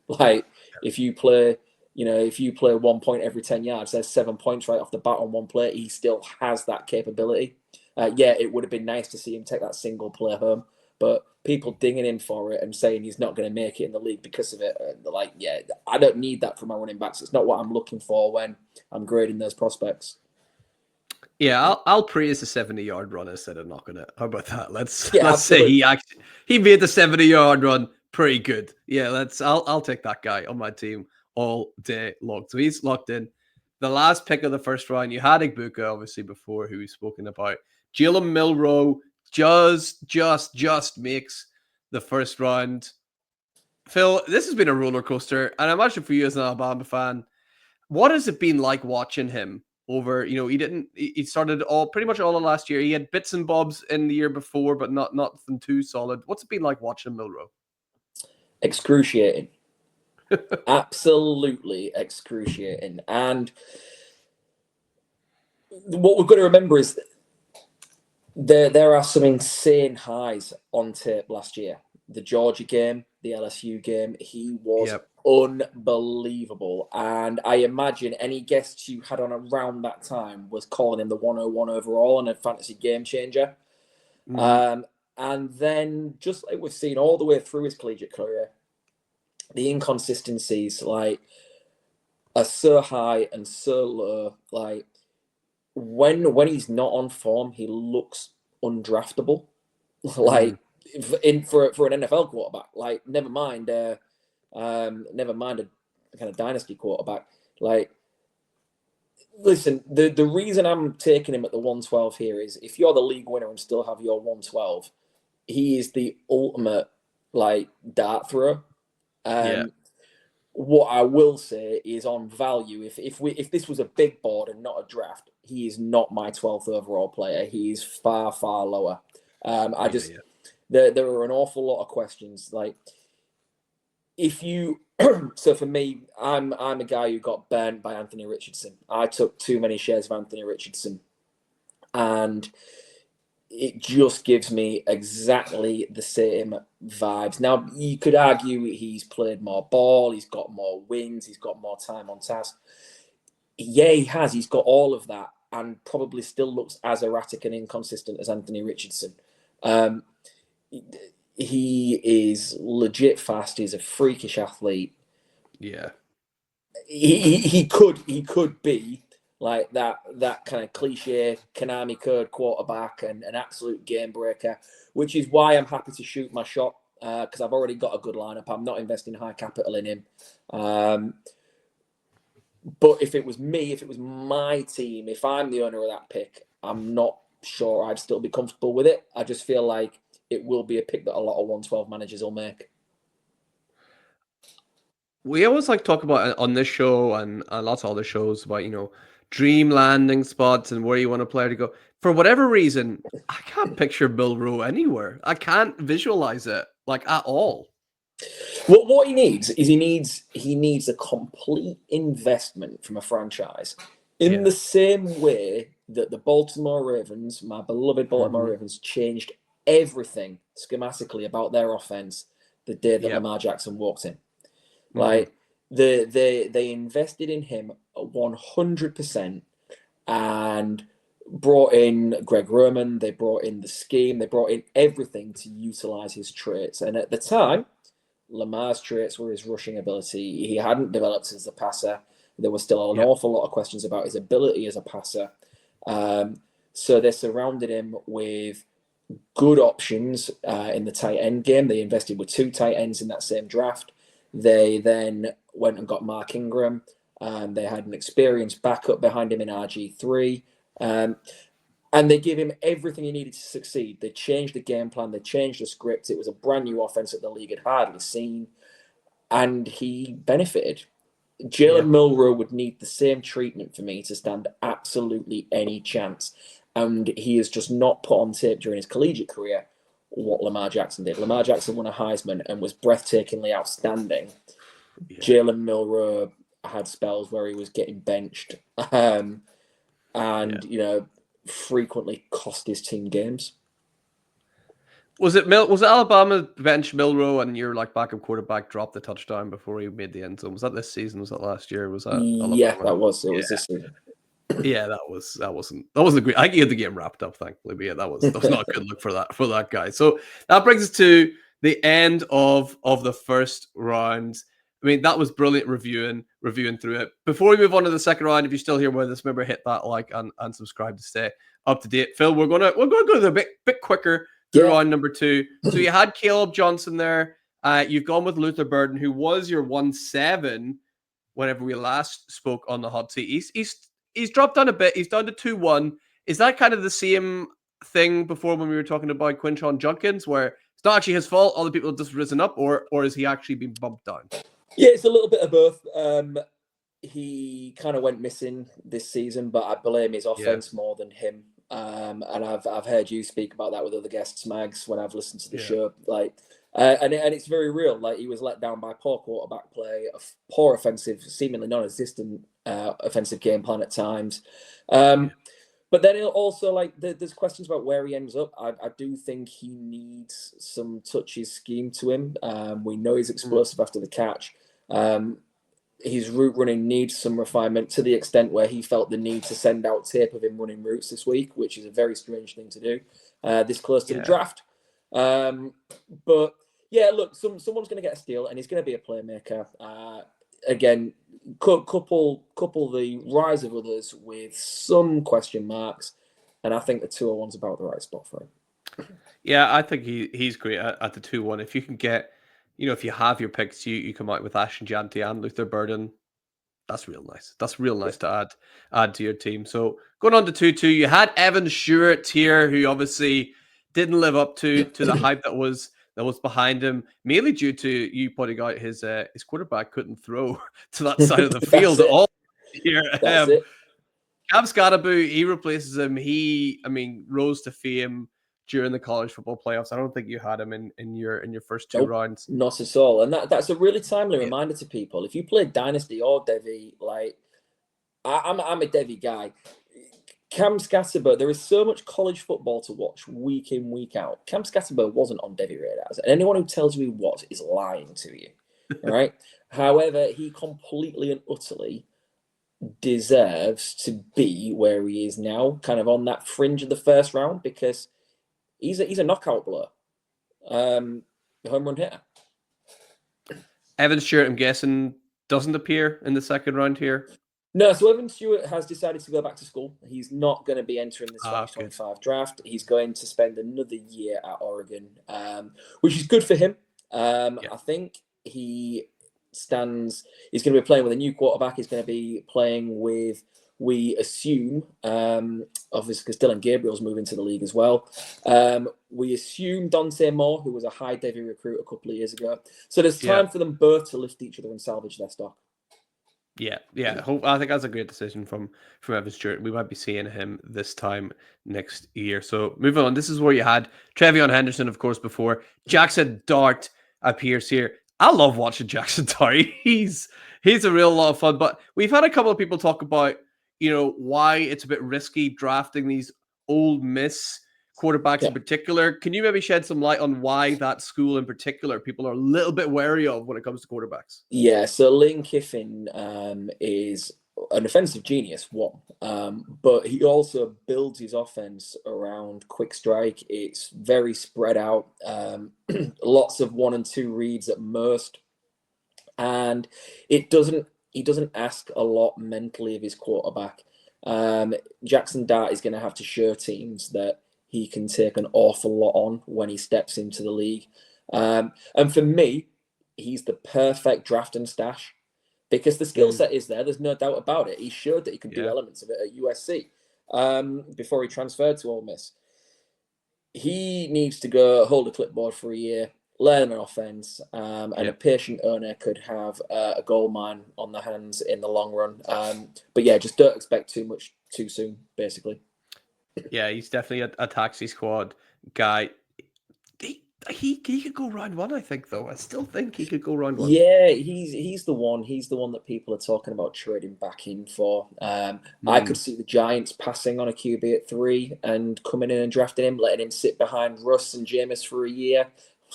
Like, if you play 1 point every 10 yards, there's 7 points right off the bat on one play. He still has that capability. It would have been nice to see him take that single play home, but people dinging him for it and saying he's not going to make it in the league because of it, I don't need that from my running backs. It's not what I'm looking for when I'm grading those prospects. Yeah, I'll praise the 70-yard run instead of knocking it. How about that? Let's say he made the 70-yard run pretty good. Yeah, I'll take that guy on my team all day long. So he's locked in. The last pick of the first round, you had Igbuka obviously before, who we've spoken about. Jalen Milroe just makes the first round. Phil, this has been a roller coaster, and I imagine for you as an Alabama fan, what has it been like watching him? Over, he started pretty much all of last year. He had bits and bobs in the year before, but nothing too solid. What's it been like watching Milroe? Excruciating. Absolutely excruciating. And what we've got to remember is there are some insane highs on tape last year. The Georgia game, the LSU game, he was unbelievable. And I imagine any guests you had on around that time was calling him the 101 overall and a fantasy game changer. And then, just like we've seen all the way through his collegiate career, the inconsistencies are so high and so low. Like, when he's not on form, he looks undraftable. For an NFL quarterback, never mind a kind of dynasty quarterback. Listen, the reason I'm taking him at the 112 here is if you're the league winner and still have your 112, he is the ultimate dart thrower. What I will say is on value, if this was a big board and not a draft, he is not my 12th overall player. He is far, far lower. There are an awful lot of questions. So for me, I'm a guy who got burnt by Anthony Richardson. I took too many shares of Anthony Richardson, and it just gives me exactly the same vibes. Now, you could argue he's played more ball, he's got more wins, he's got more time on task. Yeah, he has. He's got all of that, and probably still looks as erratic and inconsistent as Anthony Richardson. He is legit fast. He's a freakish athlete, Yeah. He could be like that kind of cliche Konami code quarterback and an absolute game breaker, which is why I'm happy to shoot my shot because I've already got a good lineup. I'm not investing high capital in him. But if it was me, if it was my team, if I'm the owner of that pick, I'm not sure I'd still be comfortable with it. I just feel like it will be a pick that a lot of 112 managers will make. We always like talk about on this show and lots of other shows about, dream landing spots and where you want a player to go. For whatever reason, I can't picture Milroe anywhere. I can't visualize it like at all. What he needs is he needs a complete investment from a franchise in the same way that the Baltimore Ravens, my beloved Baltimore Ravens, changed everything schematically about their offense the day that Lamar Jackson walked in. Like they invested in him 100% and brought in Greg Roman. They brought in the scheme. They brought in everything to utilize his traits. And at the time, Lamar's traits were his rushing ability. He hadn't developed as a passer. There was still an awful lot of questions about his ability as a passer. So they surrounded him with good options in the tight end game. They invested with 2 tight ends in that same draft. They then went and got Mark Ingram. They had an experienced backup behind him in RG3. And they give him everything he needed to succeed. They changed the game plan. They changed the script. It was a brand new offense that the league had hardly seen. And he benefited. Jalen Milroe would need the same treatment for me to stand absolutely any chance. And he has just not put on tape during his collegiate career what Lamar Jackson did. Lamar Jackson won a Heisman and was breathtakingly outstanding. Jalen Milroe had spells where he was getting benched frequently cost his team games. Was it Alabama bench Milroe and your backup quarterback dropped the touchdown before he made the end zone? Was that this season? Was that last year? Was that Alabama? Yeah, that was. It was this season. Yeah, that wasn't great. I think he had the game wrapped up, thankfully. But yeah, that was not a good look for that guy. So that brings us to the end of the first round. I mean, that was brilliant reviewing through it. Before we move on to the second round, if you're still here with us, remember hit that like and subscribe to stay up to date. Phil, we're gonna go a bit quicker through round number 2. So you had Caleb Johnson there. You've gone with Luther Burden, who was your 1-7 whenever we last spoke on the hot seat. He's dropped down a bit. He's down to 2-1. Is that kind of the same thing before when we were talking about Quinshon Judkins, where it's not actually his fault, other people have just risen up, or is he actually been bumped down? Yeah, it's a little bit of both. He kind of went missing this season, but I blame his offense more than him. And I've heard you speak about that with other guests, Mags, when I've listened to the show. And it's very real. Like, he was let down by poor quarterback play, a poor offensive, seemingly non-existent offensive game plan at times. But then also, there's questions about where he ends up. I do think he needs some touches scheme to him. We know he's explosive after the catch. His route running needs some refinement to the extent where he felt the need to send out tape of him running routes this week, which is a very strange thing to do this close to the draft. But yeah, look, someone's going to get a steal and he's going to be a playmaker. Again, couple the rise of others with some question marks, and I think the 201's about the right spot for him. Yeah, I think he's great at the 2-1. If you can get, if you have your picks, you come out with Ashton Jeanty and Luther Burden. That's real nice. That's real nice to add to your team. So going on to 2-2, you had Evan Stewart here, who obviously didn't live up to the hype that was behind him, mainly due to you pointing out his quarterback couldn't throw to that side of the field all year. Cam Scatterby, he replaces him. He rose to fame during the college football playoffs. I don't think you had him in your first 2 rounds. Not at all. And that's a really timely reminder to people. If you play Dynasty or Devy, I'm a Devy guy. Cam Scatterby, there is so much college football to watch week in, week out. Cam Scatterby wasn't on Devy radars. And anyone who tells you he was is lying to you. All right? However, he completely and utterly deserves to be where he is now, kind of on that fringe of the first round, because he's a knockout blower. Home run hitter. Evan Stewart, I'm guessing doesn't appear in the second round here? No, so Evan Stewart has decided to go back to school. He's not going to be entering the Ah, 2025 draft. He's going to spend another year at Oregon, which is good for him. I think he's going to be playing with a new quarterback. He's going to be playing with, we assume, obviously because Dylan Gabriel's moving to the league as well. We assume Dante Moore, who was a high Devy recruit a couple of years ago. So there's time for them both to lift each other and salvage their stock. Yeah. I think that's a great decision from Evan Stewart. We might be seeing him this time next year. So moving on, this is where you had Trevion Henderson, of course, before. Jackson Dart appears here. I love watching Jackson Dart. He's a real lot of fun. But we've had a couple of people talk about, why it's a bit risky drafting these Ole Miss quarterbacks in particular. Can you maybe shed some light on why that school in particular people are a little bit wary of when it comes to quarterbacks? Yeah, so Lane Kiffin is an offensive genius, but he also builds his offense around quick strike. It's very spread out, lots of 1 and 2 reads at most, and he doesn't ask a lot mentally of his quarterback. Jackson Dart is going to have to show teams that he can take an awful lot on when he steps into the league. And for me, he's the perfect draft and stash because the skill set is there. There's no doubt about it. He showed that he could do elements of it at USC before he transferred to Ole Miss. He needs to go hold a clipboard for a year, learn an offense, and a patient owner could have a gold mine on their hands in the long run. But yeah, just don't expect too much too soon, basically. Yeah, he's definitely a taxi squad guy. He could go round 1, I think, though. I still think he could go round 1. Yeah, he's the one. He's the one that people are talking about trading back in for. I could see the Giants passing on a QB at 3 and coming in and drafting him, letting him sit behind Russ and Jameis for a year.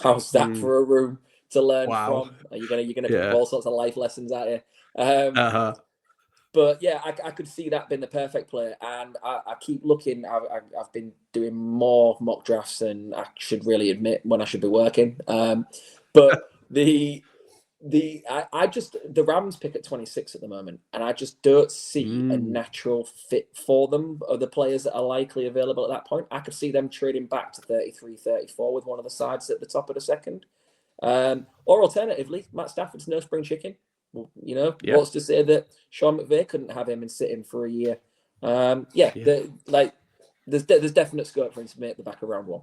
How's that for a room to learn from? Are you gonna pick all sorts of life lessons out here? But yeah, I could see that being the perfect player, and I keep looking. I've been doing more mock drafts than I should really admit when I should be working. But the Rams pick at 26 at the moment, and I just don't see a natural fit for them of the players that are likely available at that point. I could see them trading back to 33, 34 with one of the sides at the top of the second, or alternatively, Matt Stafford's no spring chicken. What's to say that Sean McVay couldn't have him and sit him for a year? There's definite scope for him to make the back of round 1.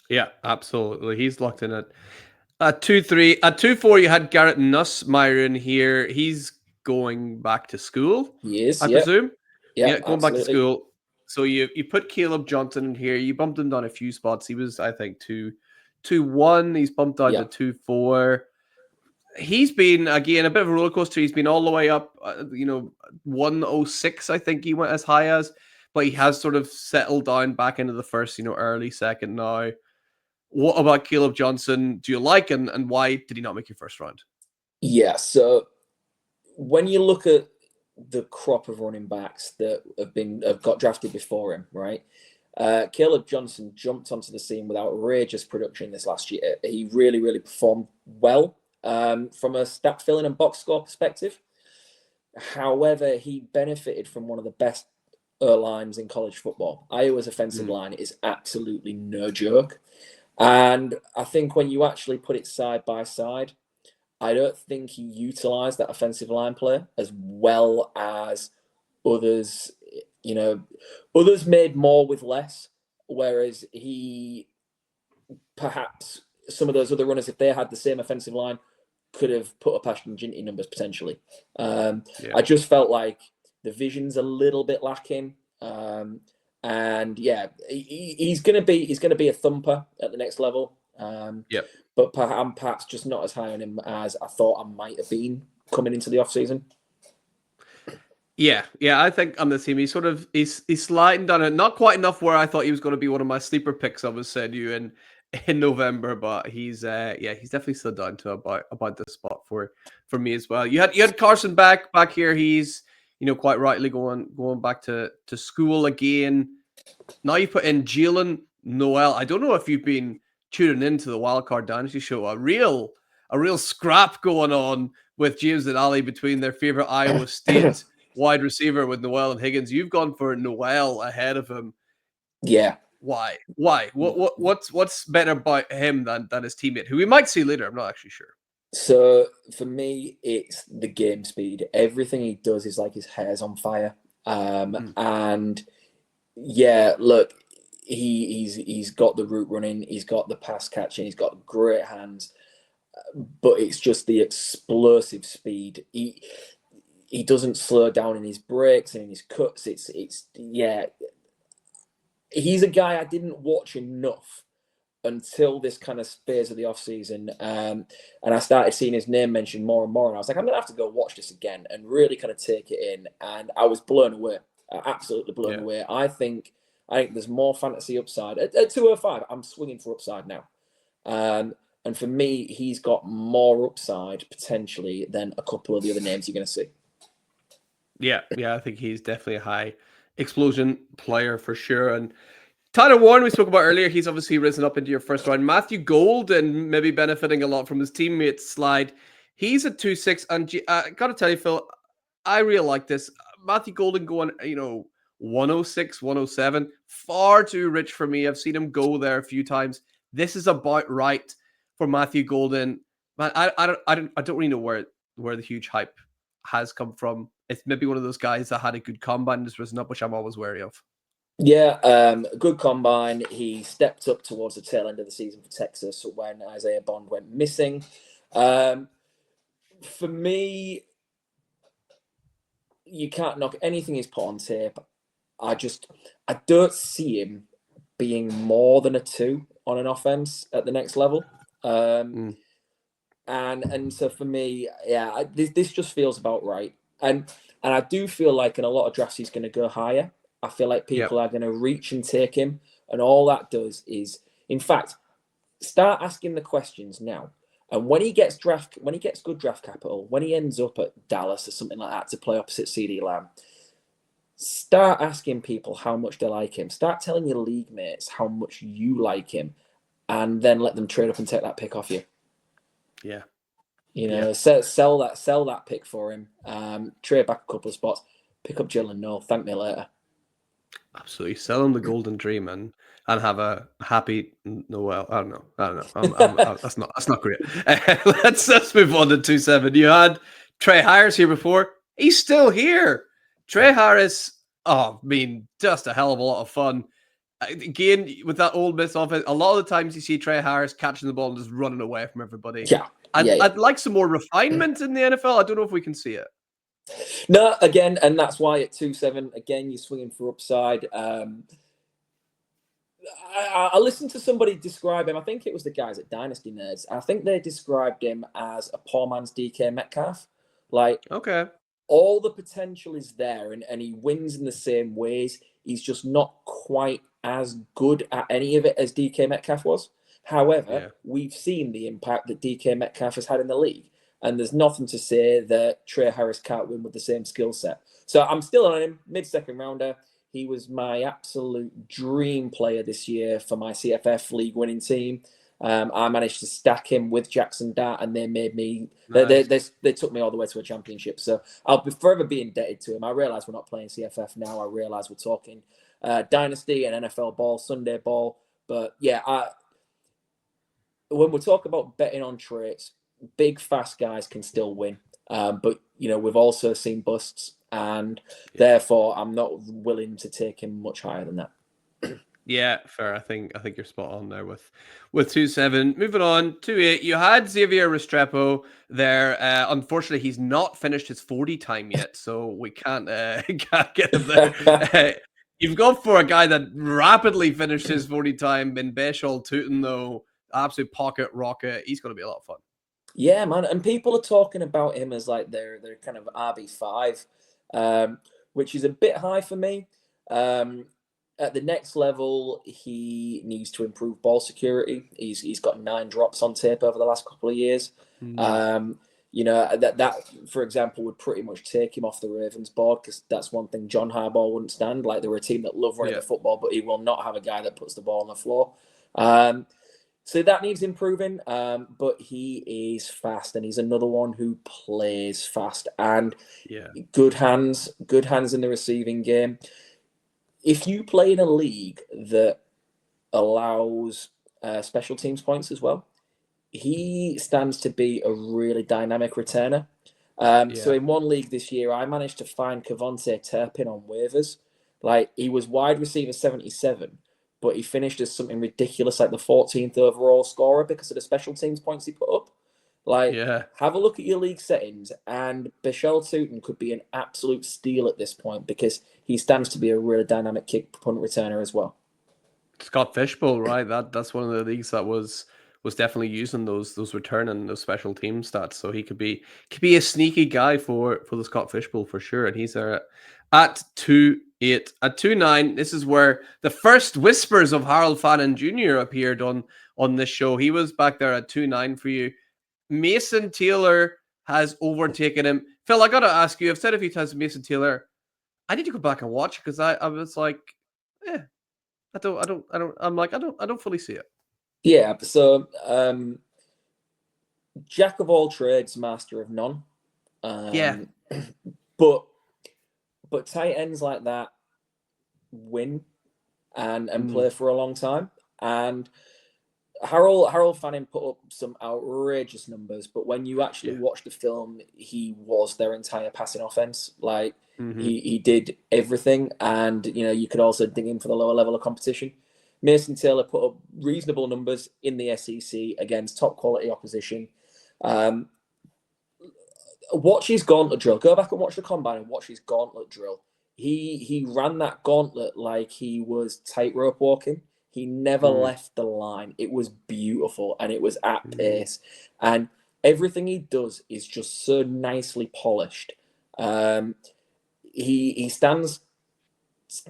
Yeah, absolutely. He's locked in at 2-3. At 2-4, you had Garrett Nussmeier in here. He's going back to school. He is, I presume. Yeah, going back to school. So you put Caleb Johnson in here. You bumped him down a few spots. He was, I think, 2-1. He's bumped down to 2-4. He's been, again, a bit of a roller coaster. He's been all the way up, 106, I think he went as high as, but he has sort of settled down back into the first, early second now. What about Caleb Johnson? Do you like, and why did he not make your first round? Yeah, so when you look at the crop of running backs that have got drafted before him, right? Caleb Johnson jumped onto the scene with outrageous production this last year. He really, really performed well. From a stat filling and box score perspective. However, he benefited from one of the best lines in college football. Iowa's offensive line is absolutely no joke. And I think when you actually put it side by side, I don't think he utilized that offensive line play as well as others. Others made more with less, whereas he perhaps some of those other runners, if they had the same offensive line, could have put up Ashton Jeanty numbers potentially. I just felt like the vision's a little bit lacking. And yeah, he's gonna be a thumper at the next level. But I'm perhaps just not as high on him as I thought I might have been coming into the offseason. Yeah, I think on the team he's sliding down it. Not quite enough where I thought he was going to be one of my sleeper picks. I was saying you in November, but he's definitely still down to about this spot for me as well. You had Carson back here. He's quite rightly going back to school again. Now you put in Jalen Noel. I don't know if you've been tuning into the Wildcard Dynasty show. A real a real scrap going on with James and Ali between their favorite Iowa State wide receiver with Noel and Higgins. You've gone for Noel ahead of him. Yeah. Why? What's better about him than his teammate, who we might see later? I'm not actually sure. So for me, it's the game speed. Everything he does is like his hair's on fire. And yeah, look, he's got the route running, he's got the pass catching, he's got great hands, but it's just the explosive speed. He doesn't slow down in his breaks and in his cuts. It's he's a guy I didn't watch enough until this kind of phase of the offseason. And I started seeing his name mentioned more and more. And I was like, I'm going to have to go watch this again and really kind of take it in. And I was blown away, absolutely blown away. I think there's more fantasy upside. At 205, I'm swinging for upside now. And for me, he's got more upside potentially than a couple of the other names you're going to see. Yeah, I think he's definitely a high explosion player for sure. And Tyler Warren, we spoke about earlier, he's obviously risen up into your first round. Matthew Golden, maybe benefiting a lot from his teammates slide. He's at 2.6. And I got to tell you, Phil, I really like this. Matthew Golden going, 106, 107, far too rich for me. I've seen him go there a few times. This is about right for Matthew Golden. Man, I don't really know where the huge hype has come from. It's maybe one of those guys that had a good combine and has risen up, which I'm always wary of. Yeah, good combine. He stepped up towards the tail end of the season for Texas when Isaiah Bond went missing. For me, you can't knock anything he's put on tape. I don't see him being more than a 2 on an offense at the next level. And so for me, yeah, this just feels about right. And I do feel like in a lot of drafts he's going to go higher. I feel like people are going to reach and take him. And all that does is, in fact, start asking the questions now. And when he gets good draft capital, when he ends up at Dallas or something like that to play opposite CeeDee Lamb, start asking people how much they like him. Start telling your league mates how much you like him, and then let them trade up and take that pick off you. Yeah. Sell that pick for him. Trade back a couple of spots. Pick up Jalen Noel. Thank me later. Absolutely, sell him the golden dream and have a happy Noel. I don't know. That's not great. Let's move on to 2.7. You had Trey Harris here before. He's still here. Trey Harris. Just a hell of a lot of fun. Again, with that Ole Miss offense, a lot of the times you see Trey Harris catching the ball and just running away from everybody. Yeah. I'd like some more refinement in the NFL. I don't know if we can see it. No, again, and that's why at 2.7, again, you're swinging for upside. I listened to somebody describe him. I think it was the guys at Dynasty Nerds. I think they described him as a poor man's DK Metcalf. Like, okay, all the potential is there, and he wins in the same ways. He's just not quite as good at any of it as DK Metcalf was. However, we've seen the impact that DK Metcalf has had in the league. And there's nothing to say that Trey Harris can't win with the same skill set. So I'm still on him, mid-second rounder. He was my absolute dream player this year for my CFF league winning team. I managed to stack him with Jackson Dart, and they made me. Nice. They took me all the way to a championship. So I'll forever be indebted to him. I realize we're not playing CFF now. I realize we're talking Dynasty and NFL ball, Sunday ball. But yeah, when we talk about betting on traits, big, fast guys can still win. But, we've also seen busts, and therefore I'm not willing to take him much higher than that. Yeah, fair. I think you're spot on there with 2.7. Moving on, 2.8. You had Xavier Restrepo there. Unfortunately, he's not finished his 40 time yet, so we can't get him there. You've gone for a guy that rapidly finished his 40 time in Beshal Tootin, though. Absolute pocket rocket. He's going to be a lot of fun. Yeah, man. And people are talking about him as like their kind of RB5, which is a bit high for me. At the next level, he needs to improve ball security. He's got 9 drops on tape over the last couple of years. That for example would pretty much take him off the Ravens board, because that's one thing John Harbaugh wouldn't stand. Like, they're a team that love running the football, but he will not have a guy that puts the ball on the floor. So that needs improving, but he is fast, and he's another one who plays fast and good hands in the receiving game. If you play in a league that allows special teams points as well, he stands to be a really dynamic returner. So in one league this year, I managed to find Kevontae Turpin on waivers. Like, he was wide receiver 77, but he finished as something ridiculous, like the 14th overall scorer because of the special teams points he put up. Like, have a look at your league settings, and Bashal Tootin could be an absolute steal at this point because he stands to be a really dynamic kick punt returner as well. Scott Fishbowl, right? That's one of the leagues that was definitely using those returning those special team stats. So he could be a sneaky guy for the Scott Fishbowl for sure. And he's there at 2.8. At 2.9, this is where the first whispers of Harold Fannin Jr. appeared on this show. He was back there at 2.9 for you. Mason Taylor has overtaken him. Phil, I gotta ask you, I've said a few times to Mason Taylor, I need to go back and watch because I was like, I don't fully see it. Yeah, so jack of all trades, master of none. But tight ends like that win and play for a long time. And Harold Fannin put up some outrageous numbers, but when you actually watch the film, he was their entire passing offense. Like, he did everything, and you could also dig in for the lower level of competition. Mason Taylor put up reasonable numbers in the SEC against top quality opposition. Watch his gauntlet drill. Go back and watch the combine and watch his gauntlet drill. He ran that gauntlet like he was tightrope walking. He never left the line. It was beautiful, and it was at pace. And everything he does is just so nicely polished. He stands...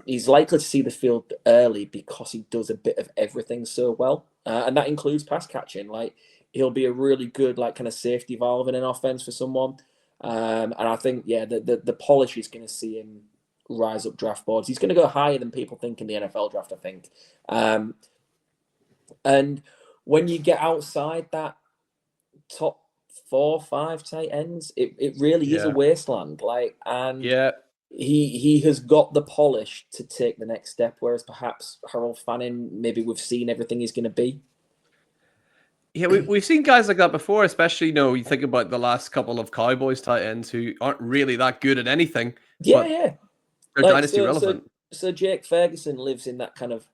He's likely to see the field early because he does a bit of everything so well. And that includes pass catching. Like, he'll be a really good, like, kind of safety valve in an offense for someone. And I think, the polish is going to see him rise up draft boards. He's going to go higher than people think in the NFL draft, I think. And when you get outside that top 4 or 5 tight ends, it really is a wasteland. Like, and he has got the polish to take the next step, whereas perhaps Harold Fannin, maybe we've seen everything he's going to be. Yeah, we've seen guys like that before, especially, you think about the last couple of Cowboys tight ends who aren't really that good at anything. They're like, dynasty relevant. So Jake Ferguson lives in that kind of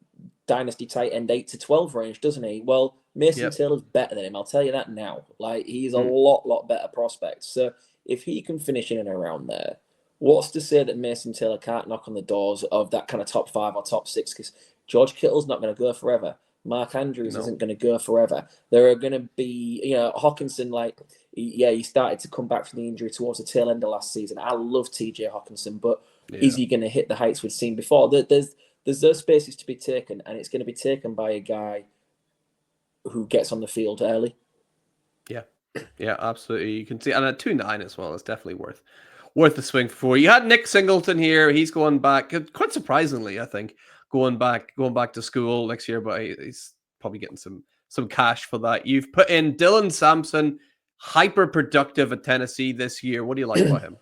dynasty tight end 8 to 12 range, doesn't he? Well, Mason Taylor's better than him. I'll tell you that now. Like, he's a lot better prospect. So if he can finish in and around there, what's to say that Mason Taylor can't knock on the doors of that kind of top 5 or top 6? Because George Kittle's not going to go forever. Mark Andrews isn't going to go forever. There are going to be, Hawkinson, like, he started to come back from the injury towards the tail end of last season. I love TJ Hawkinson, but is he going to hit the heights we've seen before? There's those spaces to be taken, and it's going to be taken by a guy who gets on the field early. Yeah, absolutely. You can see, and at 2.9 as well, it's definitely worth the swing for. You had Nick Singleton here. He's going back, quite surprisingly, I think, going back to school next year, but he's probably getting some cash for that. You've put in Dylan Sampson, hyper productive at Tennessee this year. What do you like about him?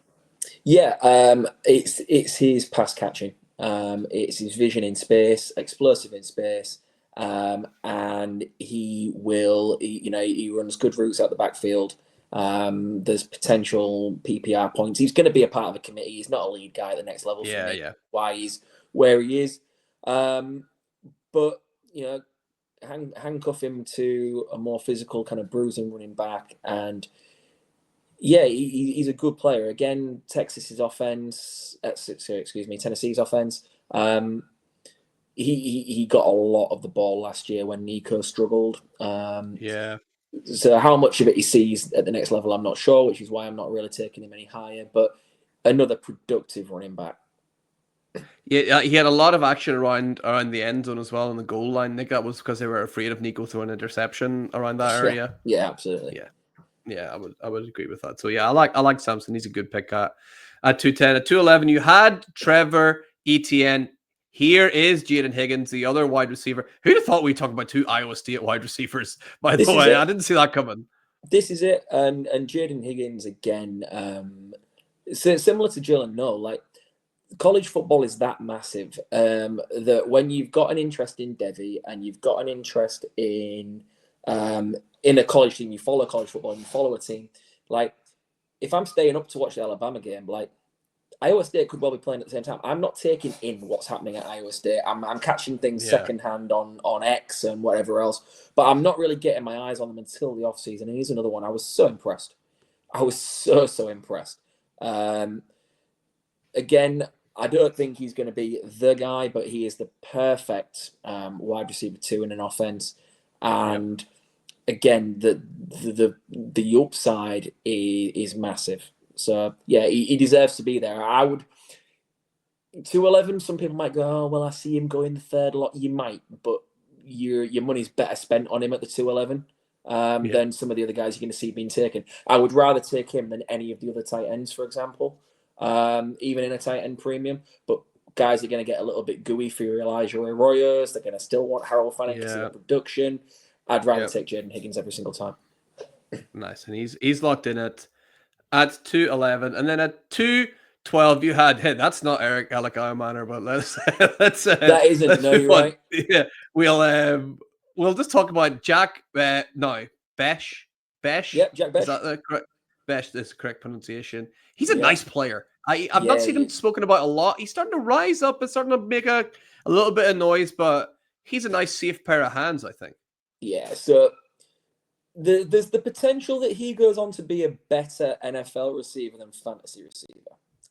It's his pass catching. It's his vision in space, explosive in space, and he runs good routes out the backfield. There's potential PPR points. He's going to be a part of a committee. He's not a lead guy at the next level for me. Why he's where he is. But handcuff him to a more physical kind of bruising running back, and he's a good player. Again, Tennessee's offense. He got a lot of the ball last year when Nico struggled. So how much of it he sees at the next level, I'm not sure, which is why I'm not really taking him any higher. But another productive running back. Yeah, he had a lot of action around the end zone as well, on the goal line. I think that was because they were afraid of Nico throwing an interception around that area. Yeah, absolutely. Yeah, I would agree with that. So I like Sampson. He's a good pick at 2.10. At 2.11, you had Trevor Etienne. Here is Jaden Higgins, the other wide receiver. Who'd have thought we'd talk about two Iowa State wide receivers, by the way? I didn't see that coming. This is it. And Jaden Higgins, again, similar to Jalen Noel, like, college football is that massive that when you've got an interest in Devi and you've got an interest in a college team, you follow college football and you follow a team. Like, if I'm staying up to watch the Alabama game, like, Iowa State could well be playing at the same time. I'm not taking in what's happening at Iowa State. I'm catching things secondhand on X and whatever else, but I'm not really getting my eyes on them until the offseason. And here's another one. I was so impressed. I was so impressed. Again, I don't think he's going to be the guy, but he is the perfect wide receiver 2 in an offense. And again, the upside is massive. So yeah, he deserves to be there. I would 211. Some people might go, oh well, I see him going the third lot. You might, but your money's better spent on him at the 211 than some of the other guys you're going to see being taken. I would rather take him than any of the other tight ends, for example, even in a tight end premium. But guys are going to get a little bit gooey for your Elijah Arroyos. They're going to still want Harold Fanning to see the production. I'd rather take Jaden Higgins every single time. Nice, and he's locked in at 211, and then at 212 you had that's not Eric Alec-Manor, but let's that isn't no right. Yeah, we'll just talk about Jack Besh. Yep, Jack Besh. Is that the correct? Besh is the correct pronunciation. He's a nice player. I've not seen him spoken about a lot. He's starting to rise up and starting to make a little bit of noise, but he's a nice safe pair of hands, I think. Yeah, so there's the potential that he goes on to be a better NFL receiver than fantasy receiver.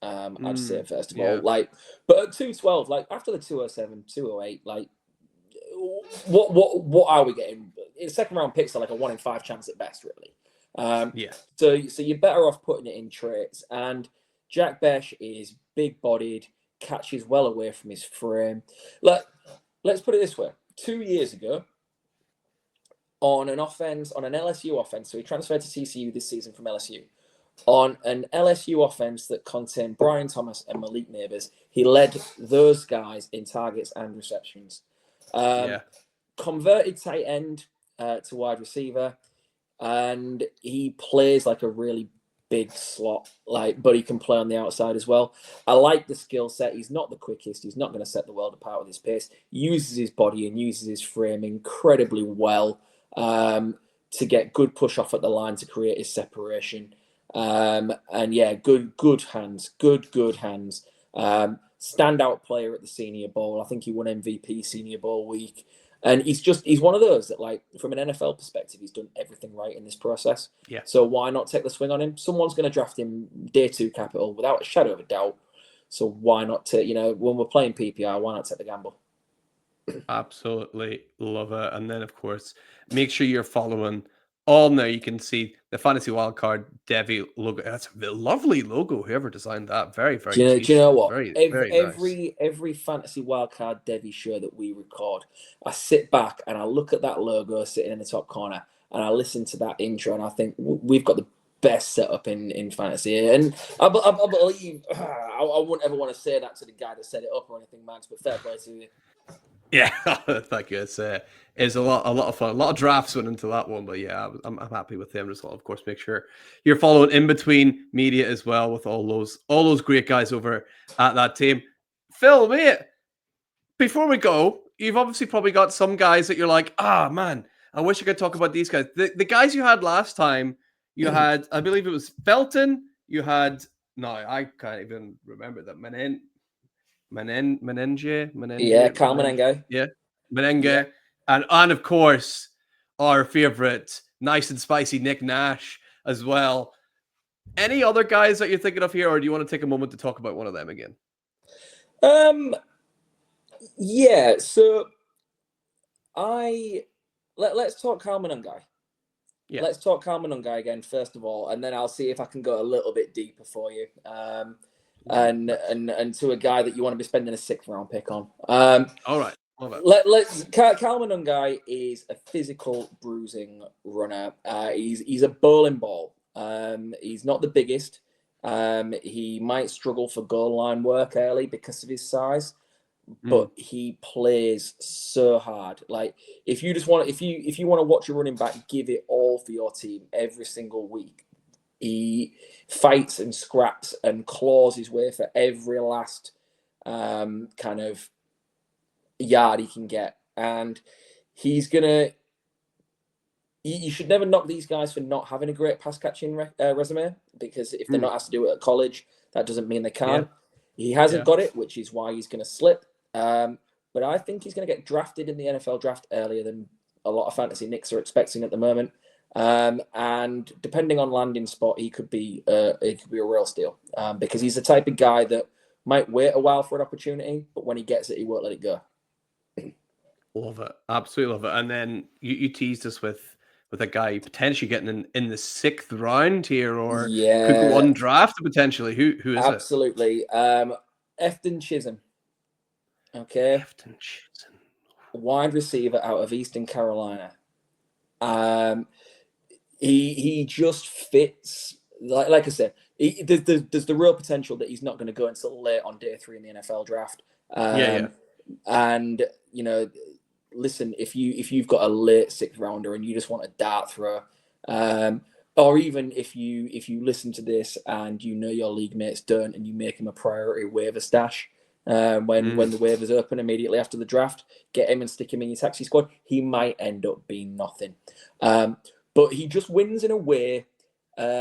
I'd say, first of all, like, but at 212, like after the 207, 208, like, what are we getting? Second round picks are like a 1 in 5 chance at best, really. So you're better off putting it in traits. And Jack Besh is big bodied, catches well away from his frame. Let's put it this way: 2 years ago, on an LSU offense, so he transferred to TCU this season from LSU. On an LSU offense that contained Brian Thomas and Malik Neighbors, he led those guys in targets and receptions. Converted tight end to wide receiver, and he plays like a really big slot, but he can play on the outside as well. I like the skill set. He's not the quickest. He's not going to set the world apart with his pace. Uses his body and uses his frame incredibly well to get good push off at the line to create his separation. And yeah, good hands, good hands. Standout player at the Senior Bowl. I think he won MVP Senior Bowl week. And he's one of those that, like, from an NFL perspective, he's done everything right in this process. Yeah. So why not take the swing on him? Someone's going to draft him day 2 capital without a shadow of a doubt. So why not take, when we're playing PPR, why not take the gamble? Absolutely love it. And then, of course, make sure you're following on there. You can see the Fantasy Wildcard Devi logo. That's a lovely logo. Whoever designed that, very, very. Do you know what? Very, every Fantasy Wildcard Devi show that we record, I sit back and I look at that logo sitting in the top corner, and I listen to that intro, and I think we've got the best setup in fantasy. And I believe I wouldn't ever want to say that to the guy that set it up or anything, Max. But fair play to you. Yeah, thank you. It's a lot of fun. A lot of drafts went into that one, but yeah, I'm happy with them as well. Of course, make sure you're following In Between Media as well with all those great guys over at that team. Phil, mate, before we go, you've obviously probably got some guys that you're like, man, I wish I could talk about these guys. The guys you had last time, you had, I believe it was Felton. You had I can't even remember that. Menenge. Yeah, Kyle Menenge. Yeah, Menenge. Yeah. And of course, our favorite, nice and spicy Nick Nash as well. Any other guys that you're thinking of here, or do you want to take a moment to talk about one of them again? Yeah, so let's talk Kyle Menenge. Yeah. Let's talk Kyle Menenge again, first of all, and then I'll see if I can go a little bit deeper for you. And to a guy that you want to be spending a 6th round pick on. All right. Kyle Menenge is a physical bruising runner. He's a bowling ball. He's not the biggest. He might struggle for goal line work early because of his size. but he plays so hard. Like if you want to watch a running back give it all for your team every single week, he fights and scraps and claws his way for every last kind of yard he can get, and he's gonna. You should never knock these guys for not having a great pass catching resume, because if they're not asked to do it at college, that doesn't mean they can't. He hasn't got it, which is why he's going to slip. But I think he's going to get drafted in the NFL draft earlier than a lot of fantasy Knicks are expecting at the moment. And depending on landing spot, he could be a real steal, because he's the type of guy that might wait a while for an opportunity, but when he gets it, he won't let it go. Love it, absolutely love it. And then you teased us with a guy potentially getting in the 6th round here, or could go undrafted potentially. Who is absolutely. Efton Chisholm. Okay. Efton Chisholm. Wide receiver out of Eastern Carolina. He just fits. Like I said, there's the real potential that he's not going to go until late on day 3 in the NFL draft. And listen, if you've got a late 6th rounder and you just want a dart throw, or even if you listen to this and your league mates don't, and you make him a priority waiver stash when the waivers open immediately after the draft, get him and stick him in your taxi squad. He might end up being nothing, but he just wins in a way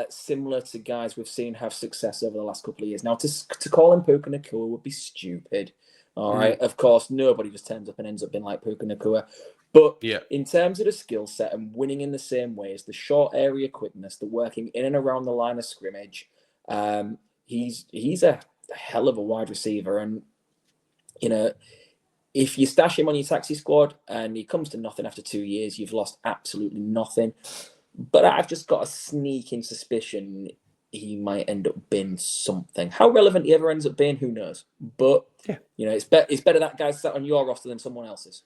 similar to guys we've seen have success over the last couple of years. Now, to call him Puka Nacua would be stupid. All right. Of course, nobody just turns up and ends up being like Puka Nacua. But in terms of the skill set and winning in the same ways, the short area quickness, the working in and around the line of scrimmage, he's a hell of a wide receiver. And, if you stash him on your taxi squad and he comes to nothing after 2 years, you've lost absolutely nothing. But I've just got a sneaking suspicion he might end up being something. How relevant he ever ends up being, who knows? But it's better that guy sat on your roster than someone else's.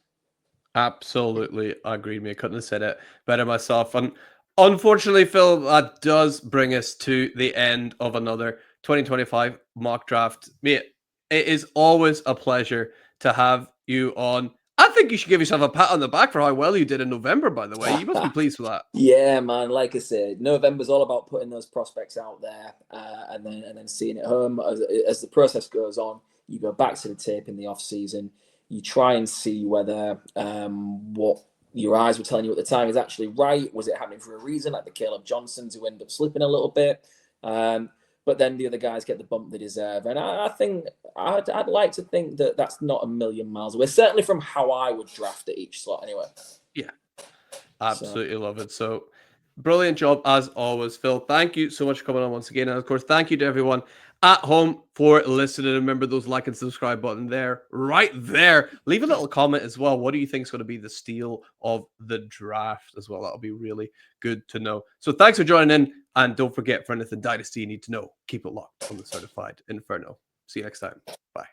Absolutely agreed, mate. Couldn't have said it better myself. And unfortunately, Phil, that does bring us to the end of another 2025 mock draft. Mate, it is always a pleasure to have you on. I think you should give yourself a pat on the back for how well you did in November, by the way. You must be pleased with that. Yeah, man. Like I said, November's all about putting those prospects out there and then seeing it home. As the process goes on, you go back to the tape in the off season. You try and see whether what your eyes were telling you at the time is actually right. Was it happening for a reason, like the Caleb Johnsons who end up slipping a little bit? But then the other guys get the bump they deserve. And I think I'd like to think that that's not a million miles away, certainly from how I would draft at each slot anyway. Yeah, absolutely love it. So brilliant job as always, Phil. Thank you so much for coming on once again. And of course, thank you to everyone at home for listening. Remember those like and subscribe button there, right there. Leave a little comment as well. What do you think is going to be the steal of the draft as well? That'll be really good to know. So thanks for joining in. And don't forget, for anything Dynasty you need to know, keep it locked on the Certified Inferno. See you next time. Bye.